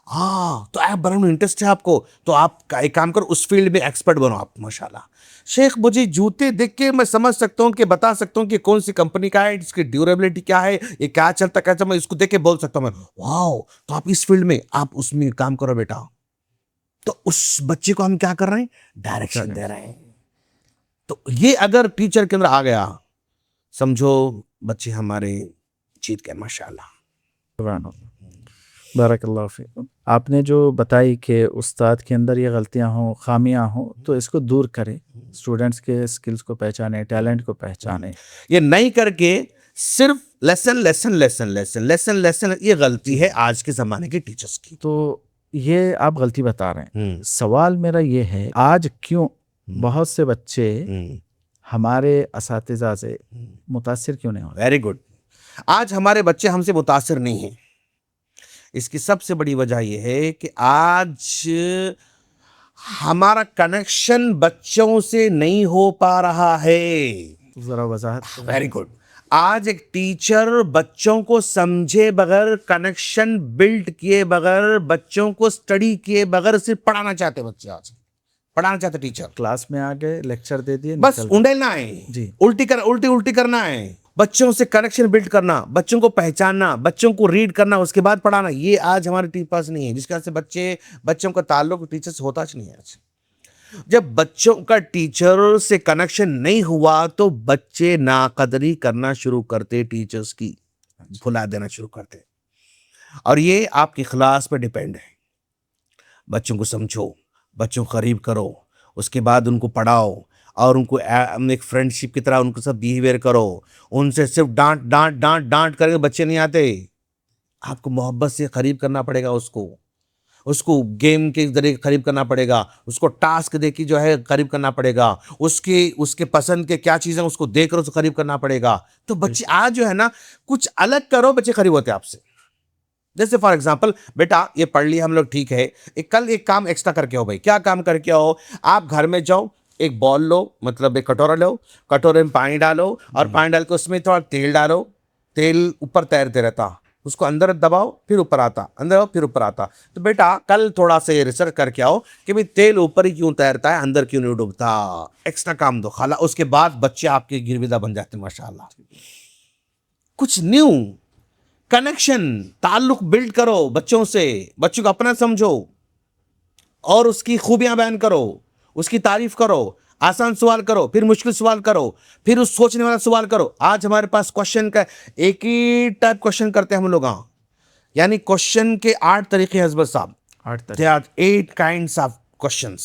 ہاں تو ایپ بنانے میں انٹرسٹ ہے آپ کو, تو آپ ایک کام کرو اس فیلڈ میں ایکسپرٹ بنو آپ. ماشاءاللہ شیخ مجھے جوتے دیکھ کے میں سمجھ سکتا ہوں کہ بتا سکتا ہوں کہ کون سی کمپنی کا ہے, اس کی ڈیوریبلٹی کیا ہے, یہ کیا چلتا کیسا, میں اس کو دیکھ کے بول سکتا ہوں میں. واو, تو آپ اس فیلڈ میں آپ اس میں کام کرو بیٹا. تو اس بچے کو ہم کیا کر رہے ہیں, ڈائریکشن دے رہے ہیں. تو یہ اگر ٹیچر کے اندر آ گیا, سمجھو بچے ہمارے جیت گئے. ماشاءاللہ. بارک اللہ فیکم. آپ نے جو بتائی کہ استاد کے اندر یہ غلطیاں ہوں, خامیاں ہوں, تو اس کو دور کریں, اسٹوڈنٹس کے سکلز کو پہچانے, ٹیلنٹ کو پہچانے. یہ نہیں کر کے صرف لیسن, یہ غلطی ہے آج کے زمانے کے ٹیچرز کی. تو یہ آپ غلطی بتا رہے ہیں. سوال میرا یہ ہے, آج کیوں بہت سے بچے ہمارے اساتذہ سے متاثر کیوں نہیں ہوتے؟ Very good. آج ہمارے بچے ہم سے متاثر نہیں ہیں. اس کی سب سے بڑی وجہ یہ ہے کہ آج ہمارا کنیکشن بچوں سے نہیں ہو پا رہا ہے. ذرا وضاحت. Very good. آج ایک ٹیچر بچوں کو سمجھے بغیر, کنیکشن بلڈ کیے بغیر, بچوں کو اسٹڈی کیے بغیر صرف پڑھانا چاہتے بچے. آج پڑھانا چاہتے ٹیچر, کلاس میں آ گئے, لیکچر دے دیے, بس اونڈیلنا ہے, جی الٹی کرنا ہے. بچوں سے کنیکشن بلڈ کرنا, بچوں کو پہچاننا, بچوں کو ریڈ کرنا, اس کے بعد پڑھانا, یہ آج ہمارے پاس نہیں ہے. جس کے وجہ سے بچوں کا تعلق ٹیچر سے ہوتا نہیں ہے. آج جب بچوں کا ٹیچر سے کنیکشن نہیں ہوا تو بچے ناقدری کرنا شروع کرتے, ٹیچرز کی بھلا دینا شروع کرتے. اور یہ آپ کی کلاس پہ ڈیپینڈ ہے. بچوں کو سمجھو, بچوں کو قریب کرو, اس کے بعد ان کو پڑھاؤ, اور ان کو ایک فرینڈ شپ کی طرح ان کو سب بیہیویئر کرو. ان سے صرف ڈانٹ کر کے بچے نہیں آتے. آپ کو محبت سے قریب کرنا پڑے گا, اس کو گیم کے ذریعے قریب کرنا پڑے گا, اس کو ٹاسک دے کے جو ہے قریب کرنا پڑے گا, اس کے پسند کے کیا چیزیں اس کو دے کر اس کو قریب کرنا پڑے گا. تو بچے آج جو ہے نا کچھ الگ کرو, بچے قریب ہوتے آپ سے. جیسے فار ایگزامپل, بیٹا یہ پڑھ لی ہم لوگ, ٹھیک ہے, کل ایک کام ایکسٹرا کر کے ہو. بھائی کیا کام کر کے ہو؟ آپ گھر میں جاؤ, ایک بال لو, مطلب ایک کٹورا لو, کٹورے میں پانی ڈالو, اور پانی ڈال کے اس میں تھوڑا تیل ڈالو. تیل اوپر تیرتے رہتا, اس کو اندر دباؤ, پھر اوپر آتا, اندر آؤ, پھر اوپر آتا. تو بیٹا کل تھوڑا سا یہ ریسرچ کر کے آؤ کہ بھائی تیل اوپر ہی کیوں تیرتا ہے, اندر کیوں نہیں ڈوبتا. ایکسٹرا کام دو خالا. اس کے بعد بچے آپ کے گرویدہ بن جاتے ہیں. ماشاءاللہ. کچھ نیو کنیکشن تعلق بلڈ کرو بچوں سے, بچوں کو اپنا سمجھو اور اس کی خوبیاں بیان کرو, اس کی تعریف کرو, آسان سوال کرو, پھر مشکل سوال کرو, پھر اس سوچنے والا سوال کرو. آج ہمارے پاس کوشچن کا ایک ہی ٹائپ کوشچن کرتے ہیں ہم لوگ, یعنی کوشچن کے 8 طریقے حضرت صاحب, 8 kinds of questions.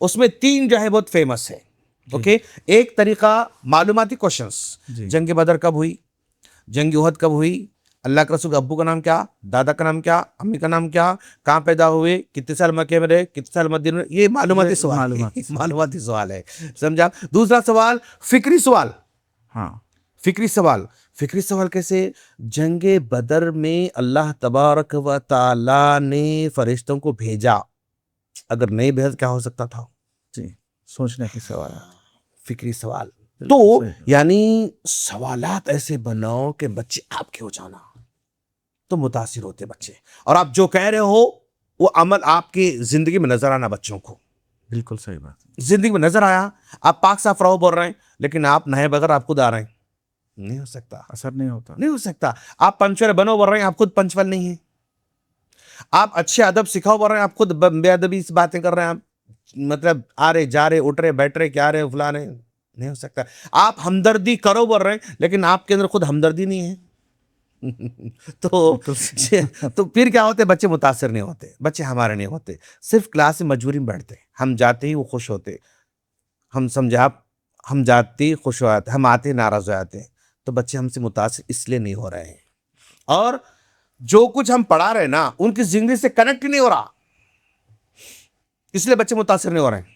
اس میں 3 جو ہے بہت فیمس ہے. اوکے, ایک طریقہ معلوماتی کوشچنس, جنگ بدر کب ہوئی, جنگ احد کب ہوئی, اللہ کے رسول کے ابو کا نام کیا, دادا کا نام کیا, امی کا نام کیا, کہاں پیدا ہوئے, کتنے سال مکے میں رہے, کتنے سال مدینے میں, یہ معلوماتی سوال, معلوماتی سوال ہے, سمجھا. دوسرا سوال فکری سوال. ہاں, فکری سوال. فکری سوال کیسے؟ جنگ بدر میں اللہ تبارک و تعالی نے فرشتوں کو بھیجا, اگر نہیں بھیجا کیا ہو سکتا تھا؟ جی, سوچنے کی سوال. فکری سوال. تو یعنی سوالات ایسے بناؤ کہ بچے آپ کے ہو جانا, تو متاثر ہوتے بچے, اور آپ جو کہہ رہے ہو وہ عمل آپ کی زندگی میں نظر آنا بچوں کو. بالکل صحیح بات. زندگی میں نظر آیا, آپ پاک صاف رہو بول رہے ہیں, لیکن آپ نہے بغیر آپ خود آ رہے ہیں, نہیں ہو سکتا, اثر نہیں ہوتا, نہیں ہو سکتا. آپ پنچوال بنو بول رہے ہیں, آپ خود پنچوال نہیں ہیں. آپ اچھے ادب سکھاؤ بول رہے ہیں, آپ خود بے ادبی سے باتیں کر رہے ہیں, آپ مطلب آ رہے جا رہے اٹھ رہے بیٹھ رہے کیا رہے فلاں رہے, نہیں ہو سکتا. آپ ہمدردی کرو بول رہے ہیں, لیکن آپ کے اندر خود ہمدردی نہیں ہے. تو پھر کیا ہوتے, بچے متاثر نہیں ہوتے, بچے ہمارے نہیں ہوتے. صرف کلاس میں مجبوری میں بیٹھتے, ہم جاتے ہی وہ خوش ہوتے, ہم سمجھا, ہم جاتے ہی خوش ہو جاتے, ہم آتے ہی ناراض ہو جاتے. تو بچے ہم سے متاثر اس لیے نہیں ہو رہے ہیں, اور جو کچھ ہم پڑھا رہے ہیں نا ان کی زندگی سے کنیکٹ نہیں ہو رہا, اس لیے بچے متاثر نہیں ہو رہے ہیں.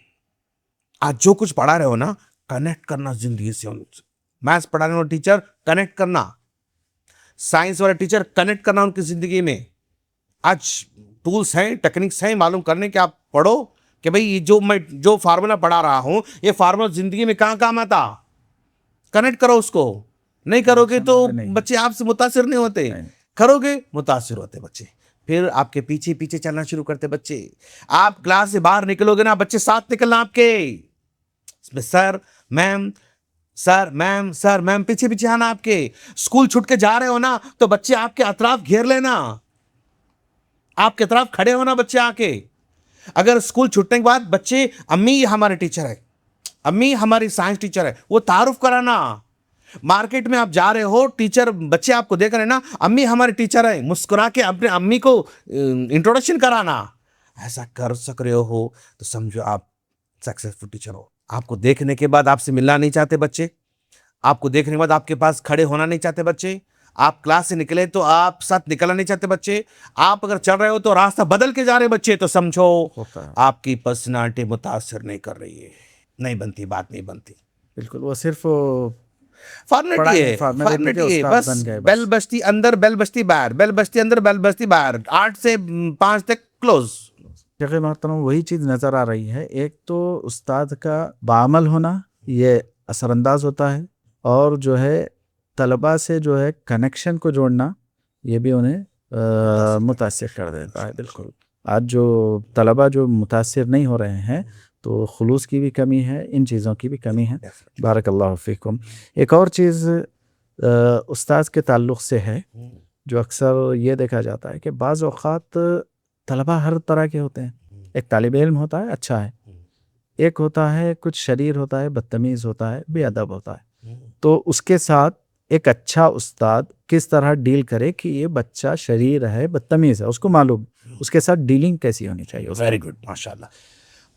آج جو کچھ پڑھا رہے ہو نا, کنیکٹ کرنا زندگی سے. میتھس پڑھانے والا ٹیچر کنیکٹ کرنا, سائنس والا ٹیچر کنیکٹ کرنا ان کی زندگی میں. آج ٹولس ہیں, ٹیکنکس ہیں معلوم کرنے کے, آپ پڑھو کہ بھئی یہ جو فارمولا پڑھا رہا ہوں یہ فارمولا زندگی میں کہاں کام آتا, کنیکٹ کرو اس کو. نہیں کرو گے تو بچے آپ سے متاثر نہیں ہوتے, کرو گے متاثر ہوتے بچے, پھر آپ کے پیچھے پیچھے چلنا شروع کرتے بچے. آپ کلاس سے باہر نکلو گے نا, بچے ساتھ نکلنا آپ کے, سر میم سر میم سر میم پیچھے پیچھے آنا آپ کے. اسکول چھوٹ کے جا رہے ہو نا تو بچے آپ کے اطراف گھیر لینا, آپ کے اطراف کھڑے ہونا بچے آ کے. اگر اسکول چھوٹنے کے بعد بچے امی ہمارے ٹیچر ہے, امی ہماری سائنس ٹیچر ہے, وہ تعارف کرانا. مارکیٹ میں آپ جا رہے ہو, ٹیچر بچے آپ کو دیکھ رہے ہیں نا, امی ہمارے ٹیچر ہے, مسکرا کے اپنے امی کو انٹروڈکشن کرانا. ایسا کر سک رہے ہو تو سمجھو آپ سکسیسفل ٹیچر ہو. آپ کو دیکھنے کے بعد آپ سے ملنا نہیں چاہتے بچے, آپ کو دیکھنے کے بعد آپ کے پاس کھڑے ہونا نہیں چاہتے بچے, آپ کلاس سے نکلے تو آپ ساتھ نکلنا نہیں چاہتے بچے, آپ اگر چل رہے ہو تو راستہ بدل کے جا رہے بچے, تو سمجھو آپ کی پرسنالٹی متاثر نہیں کر رہی ہے, نہیں بنتی, بات نہیں بنتی. بالکل, وہ صرف فارمیٹی ہے, فارمیٹی ہے بس. بیل بجتی اندر, بیل بجتی باہر, بیل بجتی اندر, بیل بجتی باہر, 8 سے 5 تک کلوز. شیخ محترم وہی چیز نظر آ رہی ہے. ایک تو استاد کا بعمل ہونا یہ اثر انداز ہوتا ہے, اور جو ہے طلباء سے جو ہے کنیکشن کو جوڑنا یہ بھی انہیں متاثر کر دیتا ہے. بالکل, آج جو طلباء جو متاثر نہیں ہو رہے ہیں تو خلوص کی بھی کمی ہے, ان چیزوں کی بھی کمی ہے. بارک اللہ فیکم. ایک اور چیز استاذ کے تعلق سے ہے جو اکثر یہ دیکھا جاتا ہے کہ بعض اوقات طلباء ہر طرح کے ہوتے ہیں. ایک طالب علم ہوتا ہے اچھا ہے, ایک ہوتا ہے کچھ شریر ہوتا ہے, بدتمیز ہوتا ہے, بے ادب ہوتا ہے. تو اس کے ساتھ ایک اچھا استاد کس طرح ڈیل کرے کہ یہ بچہ شریر ہے, بدتمیز ہے, اس کو معلوم, اس کے ساتھ ڈیلنگ کیسی ہونی چاہیے. ویری گڈ, ماشاء اللہ.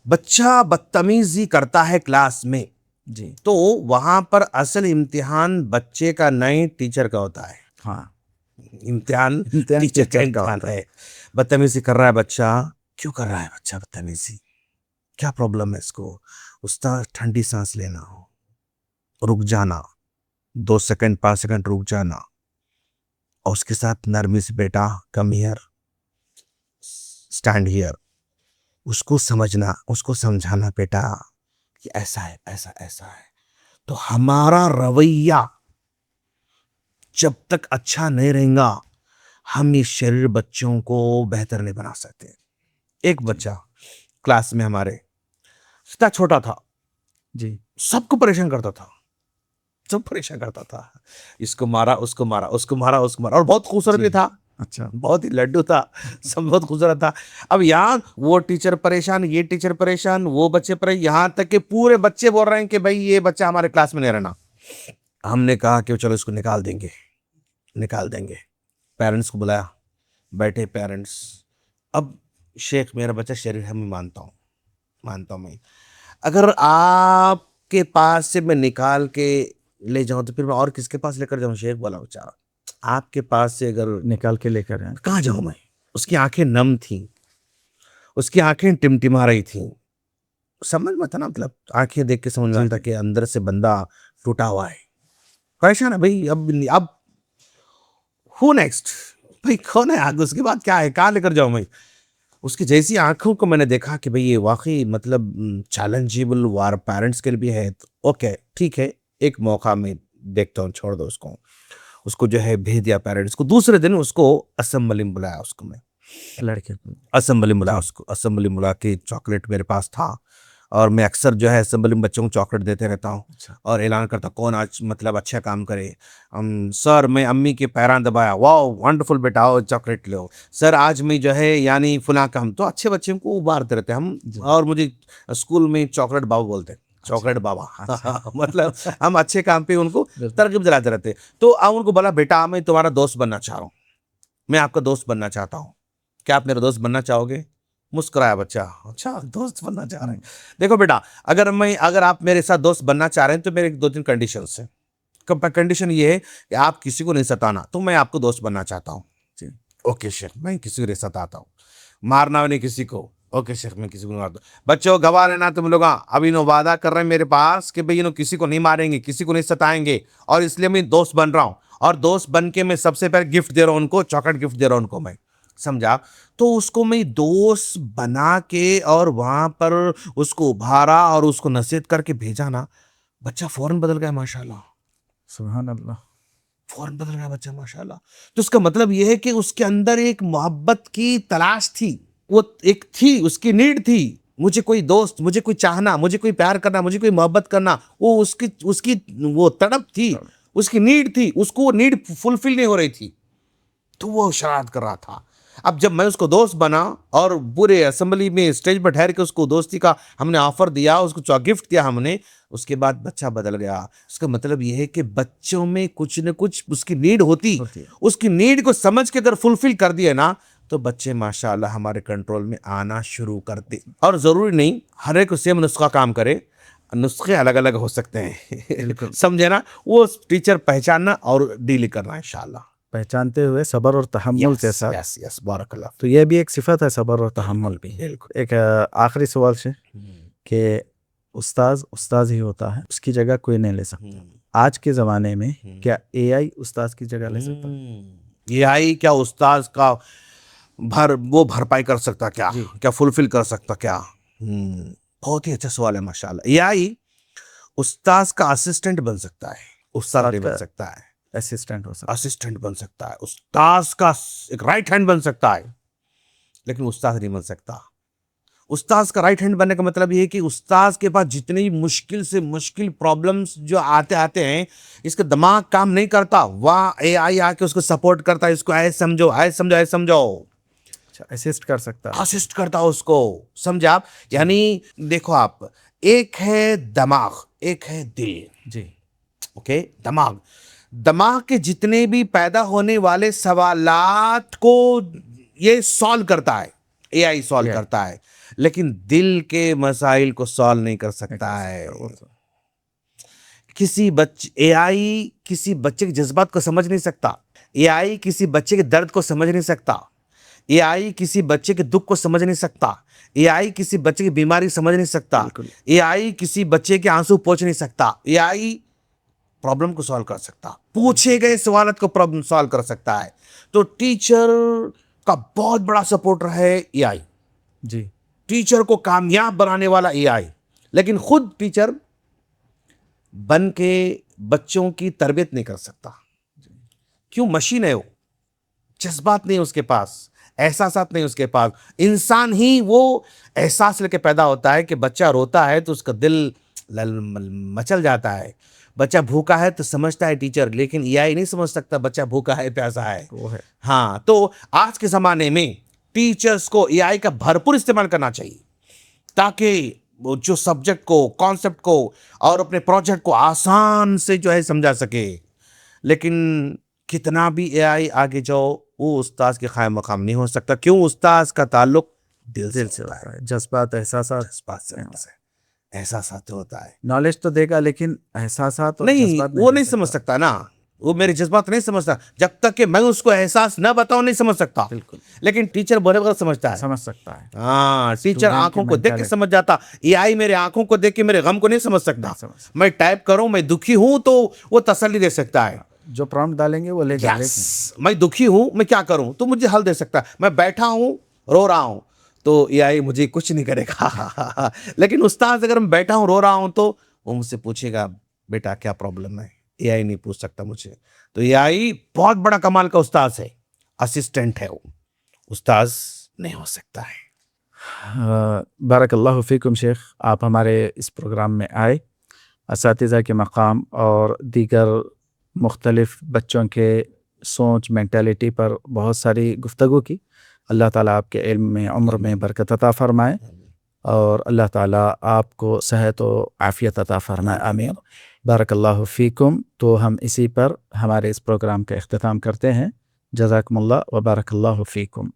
بچہ بدتمیزی کرتا ہے کلاس میں, جی, تو وہاں پر اصل امتحان بچے کا نہیں ٹیچر کا ہوتا ہے. ہاں, امتحان ٹیچر کا امتحان ہے. بدتمیزی کر رہا ہے بچہ, کیوں کر رہا ہے بچہ بدتمیزی, کیا پرابلم ہے اس کو؟ استاد ٹھنڈی سانس لینا, رک جانا, 2 سیکنڈ 5 سیکنڈ رک جانا, اور اس کے ساتھ نرمی سے, بیٹا کم ہیئر, اسٹینڈ ہیئر, اس کو سمجھنا, اس کو سمجھانا, بیٹا کہ ایسا ہے ایسا ایسا ہے. تو ہمارا رویہ جب تک اچھا نہیں رہے گا ہم یہ شریر بچوں کو بہتر نہیں بنا سکتے. ایک بچہ کلاس میں ہمارے اتنا چھوٹا تھا, جی, سب کو پریشان کرتا تھا, سب پریشان کرتا تھا، اس کو مارا، اس کو مارا، اس کو مارا، اس کو مارا، اور بہت خوبصورت بھی تھا، اچھا بہت ہی لڈو تھا، سب بہت خوبصورت تھا. اب یہاں وہ ٹیچر پریشان، یہ ٹیچر پریشان، وہ بچے پریشان، یہاں تک کہ پورے بچے بول رہے ہیں کہ بھائی یہ بچہ ہمارے کلاس میں نہیں رہنا. ہم نے کہا کہ چلو اس کو نکال دیں گے، نکال دیں گے. پیرنٹس کو بلایا، بیٹھے پیرنٹس. اب شیخ میرا بچہ شریف ہے، میں مانتا ہوں میں، اگر آپ کے پاس سے میں نکال کے لے جاؤں تو پھر میں اور کس کے پاس لے کر جاؤں؟ شیخ بولا بچہ آپ کے پاس سے اگر نکال کے لے کر آئے. کہاں جاؤں میں؟ اس کی آنکھیں نم تھیں، اس کی آنکھیں ٹمٹما رہی تھیں. سمجھ میں تھا نا، مطلب آنکھیں دیکھ کے سمجھ میں آتا کہ اندر سے بندہ ٹوٹا ہوا ہے، پریشان ہے بھائی. اب ہو نیکسٹ بھائی کون ہے آگے، اس کے بعد کیا ہے، کہاں لے کر جاؤں میں؟ اس کی جیسی آنکھوں کو میں نے دیکھا کہ بھئی یہ واقعی مطلب چیلنجیبل وار پیرنٹس کے لیے ہے. تو اوکے ٹھیک ہے، ایک موقع میں دیکھتا ہوں، چھوڑ دو اس کو جو ہے بھیج دیا پیرنٹس کو. دوسرے دن اس کو اسمبلی میں بلایا، اس کو میں لڑکے اسمبلی میں بلایا، اس کو اسمبلی میں بلا کے چاکلیٹ میرے پاس تھا، اور میں اکثر جو ہے اسمبلی میں بچوں کو چاکلیٹ دیتے رہتا ہوں اور اعلان کرتا کون آج مطلب اچھا کام کرے. سر میں امی کے پیران دبایا، واو ونڈرفل بیٹا آؤ چاکلیٹ لو. سر آج میں جو ہے یعنی فلاں کام، تو اچھے بچوں کو ابارتے رہتے ہم. اور مجھے اسکول میں چاکلیٹ بابا بولتے، چاکلیٹ بابا مطلب ہم اچھے کام پہ ان کو ترغیب دلاتے رہتے. تو اب ان کو بولا بیٹا میں تمہارا دوست بننا چاہ رہا ہوں، میں آپ کا دوست بننا چاہتا ہوں، کیا آپ میرا دوست بننا چاہو گے؟ مسکرایا بچہ، اچھا دوست بننا چاہ رہے ہیں. دیکھو بیٹا اگر آپ میرے ساتھ دوست بننا چاہ رہے ہیں تو میرے 2-3 کنڈیشنز ہیں. کنڈیشن یہ ہے کہ آپ کسی کو نہیں ستانا، تو میں آپ کو دوست بننا چاہتا ہوں. اوکے شیخ میں کسی کو ستاتا ہوں، مارنا نہیں کسی کو. اوکے شیخ میں کسی کو نہیں مارتا. بچوں گواہ رہنا تم لوگ، ابھی انہوں وعدہ کر رہے ہیں میرے پاس کہ بھئی انہوں کسی کو نہیں ماریں گے، کسی کو نہیں ستائیں گے، اور اس لیے میں دوست بن رہا ہوں. اور دوست بن کے میں سب سے پہلے گفٹ دے رہا ہوں ان کو، چاکلیٹ گفٹ دے رہا ہوں ان کو میں، سمجھا؟ تو اس کو میں دوست بنا کے اور وہاں پر اس کو ابھارا اور اس کو نصیحت کر کے بھیجا نا، بچہ فوراً بدل گیا ماشاءاللہ، سبحان اللہ، فوراً بدل گیا بچہ ماشاءاللہ. تو اس کا مطلب یہ ہے کہ اس کے اندر ایک محبت کی تلاش تھی، وہ ایک تھی، اس کی نیڈ تھی، مجھے کوئی دوست، مجھے کوئی چاہنا، مجھے کوئی پیار کرنا، مجھے کوئی محبت کرنا، وہ اس کی وہ تڑپ تھی، اس کی نیڈ تھی، اس کو وہ نیڈ فلفل نہیں ہو رہی تھی، تو وہ شرارت کر رہا تھا. اب جب میں اس کو دوست بنا اور پورے اسمبلی میں اسٹیج پر ٹھہر کے اس کو دوستی کا ہم نے آفر دیا، اس کو گفٹ دیا ہم نے، اس کے بعد بچہ بدل گیا. اس کا مطلب یہ ہے کہ بچوں میں کچھ نہ کچھ اس کی نیڈ ہوتی، اس کی نیڈ کو سمجھ کے اگر فلفل کر دیے نا تو بچے ماشاءاللہ ہمارے کنٹرول میں آنا شروع کرتے. اور ضروری نہیں ہر ایک سیم نسخہ کام کرے، نسخے الگ الگ ہو سکتے ہیں، سمجھے نا؟ وہ ٹیچر پہچاننا اور ڈیل کرنا انشاءاللہ، پہچانتے ہوئے صبر اور تحمل کے ساتھ. یس بارک اللہ. تو یہ بھی ایک صفت ہے، صبر اور تحمل بھی. ایک آخری سوال سے کہ استاذ ہی ہوتا ہے، اس کی جگہ کوئی نہیں لے سکتا. آج کے زمانے میں کیا اے آئی استاذ کی جگہ لے سکتا ہے؟ اے آئی کیا استاذ کا وہ بھرپائی کر سکتا کیا فلفل کر سکتا کیا؟ بہت ہی اچھا سوال ہے ماشاءاللہ. اے آئی استاذ کا اسسٹنٹ بن سکتا ہے، استاذ نہیں بن سکتا ہے، اسسٹنٹ ہو سکتا اسسٹنٹ بن سکتا ہے، استاذ کا ایک رائٹ ہینڈ بن سکتا ہے، لیکن استاذ نہیں بن سکتا. استاذ کا رائٹ ہینڈ بننے کا مطلب یہ ہے کہ استاذ کے پاس جتنی مشکل سے مشکل پرابلمز جو آتے ہیں، اس کا دماغ کام نہیں کرتا، وہاں اے آئی آ کے اس کو سپورٹ کرتا ہے، اس کو ایسے سمجھو، ایسے سمجھو، اسسٹ کر سکتا ہے، اسسٹ کرتا اس کو، سمجھا آپ؟ یعنی دیکھو آپ، ایک ہے دماغ، ایک ہے دل. جی اوکے، دماغ کے جتنے بھی پیدا ہونے والے سوالات کو یہ سالو کرتا ہے، اے آئی سالو کرتا ہے، لیکن دل کے مسائل کو سالو نہیں کر سکتا ہے. اے آئی کسی بچے کے جذبات کو سمجھ نہیں سکتا، اے آئی کسی بچے کے درد کو سمجھ نہیں سکتا، اے آئی کسی بچے کے دکھ کو سمجھ نہیں سکتا، اے آئی کسی بچے کی بیماری سمجھ نہیں سکتا، اے آئی کسی بچے کے آنسو پوچھ نہیں سکتا. اے آئی پرابلم کو سالو کر سکتا، پوچھے گئے سوالات کو پرابلم سالو کر سکتا ہے. تو ٹیچر کا بہت بڑا سپورٹر ہے اے آئی. جی، ٹیچر کو کامیاب بنانے والا اے آئی، لیکن خود ٹیچر بن کے بچوں کی تربیت نہیں کر سکتا. کیوں؟ مشین ہے، وہ جذبات نہیں اس کے پاس، احساسات نہیں اس کے پاس. انسان ہی وہ احساس لے کے پیدا ہوتا ہے کہ بچہ روتا ہے تو اس کا دل مچل جاتا ہے. بچہ بھوکا ہے تو سمجھتا ہے ٹیچر, لیکن اے آئی نہیں سمجھ سکتا بچہ بھوکا ہے پیاسا ہے. وہ ہے. ہاں, تو آج کے زمانے میں ٹیچرز کو اے آئی کا بھرپور استعمال کرنا چاہیے تاکہ جو سبجیکٹ کو, کانسیپٹ کو اور اپنے پروجیکٹ کو آسان سے جو ہے سمجھا سکے. لیکن کتنا بھی اے آئی آگے جاؤ وہ استاذ کے قائم مقام نہیں ہو سکتا. کیوں؟ استاذ کا تعلق دل سے ہوتا ہے, جذبات, احساسات احساسات ہوتا ہے. نالج تو دے گا لیکن احساسات اور نہیں, جذبات وہ نہیں دے سمجھ سکتا. سکتا نا, وہ میرے جذبات نہیں سمجھتا. جب تک کہ میں اس کو احساس نہ بتاؤں نہیں سمجھ سکتا. بالکل لیکن ٹیچر بڑے بغیر سمجھتا ہے. سمجھ سکتا ہے. ہاں, ٹیچر Student آنکھوں کی کو دیکھ کے mentality. سمجھ جاتا. اے آئی میرے آنکھوں کو دیکھ کے میرے غم کو نہیں سمجھ سکتا. نہیں سمجھ سکتا. میں ٹائپ کروں میں دکھی ہوں تو وہ تسلی دے سکتا ہے. جو پرامپٹ ڈالیں گے وہ لے گا. Yes, میں دکھی ہوں, میں کیا کروں تو مجھے حل دے سکتا ہے. میں بیٹھا ہوں رو رہا ہوں تو اے آئی مجھے کچھ نہیں کرے گا. لیکن استاد اگر میں بیٹھا ہوں رو رہا ہوں تو وہ مجھ سے پوچھے گا بیٹا کیا پرابلم ہے. اے آئی نہیں پوچھ سکتا مجھے. تو اے آئی بہت بڑا کمال کا استاذ ہے, اسسٹنٹ ہے, وہ استاذ نہیں ہو سکتا ہے. بارک اللہ فیکم شیخ, آپ ہمارے اس پروگرام میں آئے, اساتذہ کے مقام اور دیگر مختلف بچوں کے سوچ مینٹیلٹی پر بہت ساری گفتگو کی. اللہ تعالیٰ آپ کے علم میں, عمر میں برکت عطا فرمائے اور اللہ تعالیٰ آپ کو صحت و عافیت عطا فرمائے. آمین. بارک اللہ فیکم. تو ہم اسی پر ہمارے اس پروگرام کا اختتام کرتے ہیں. جزاکم اللہ و بارک اللہ فیکم.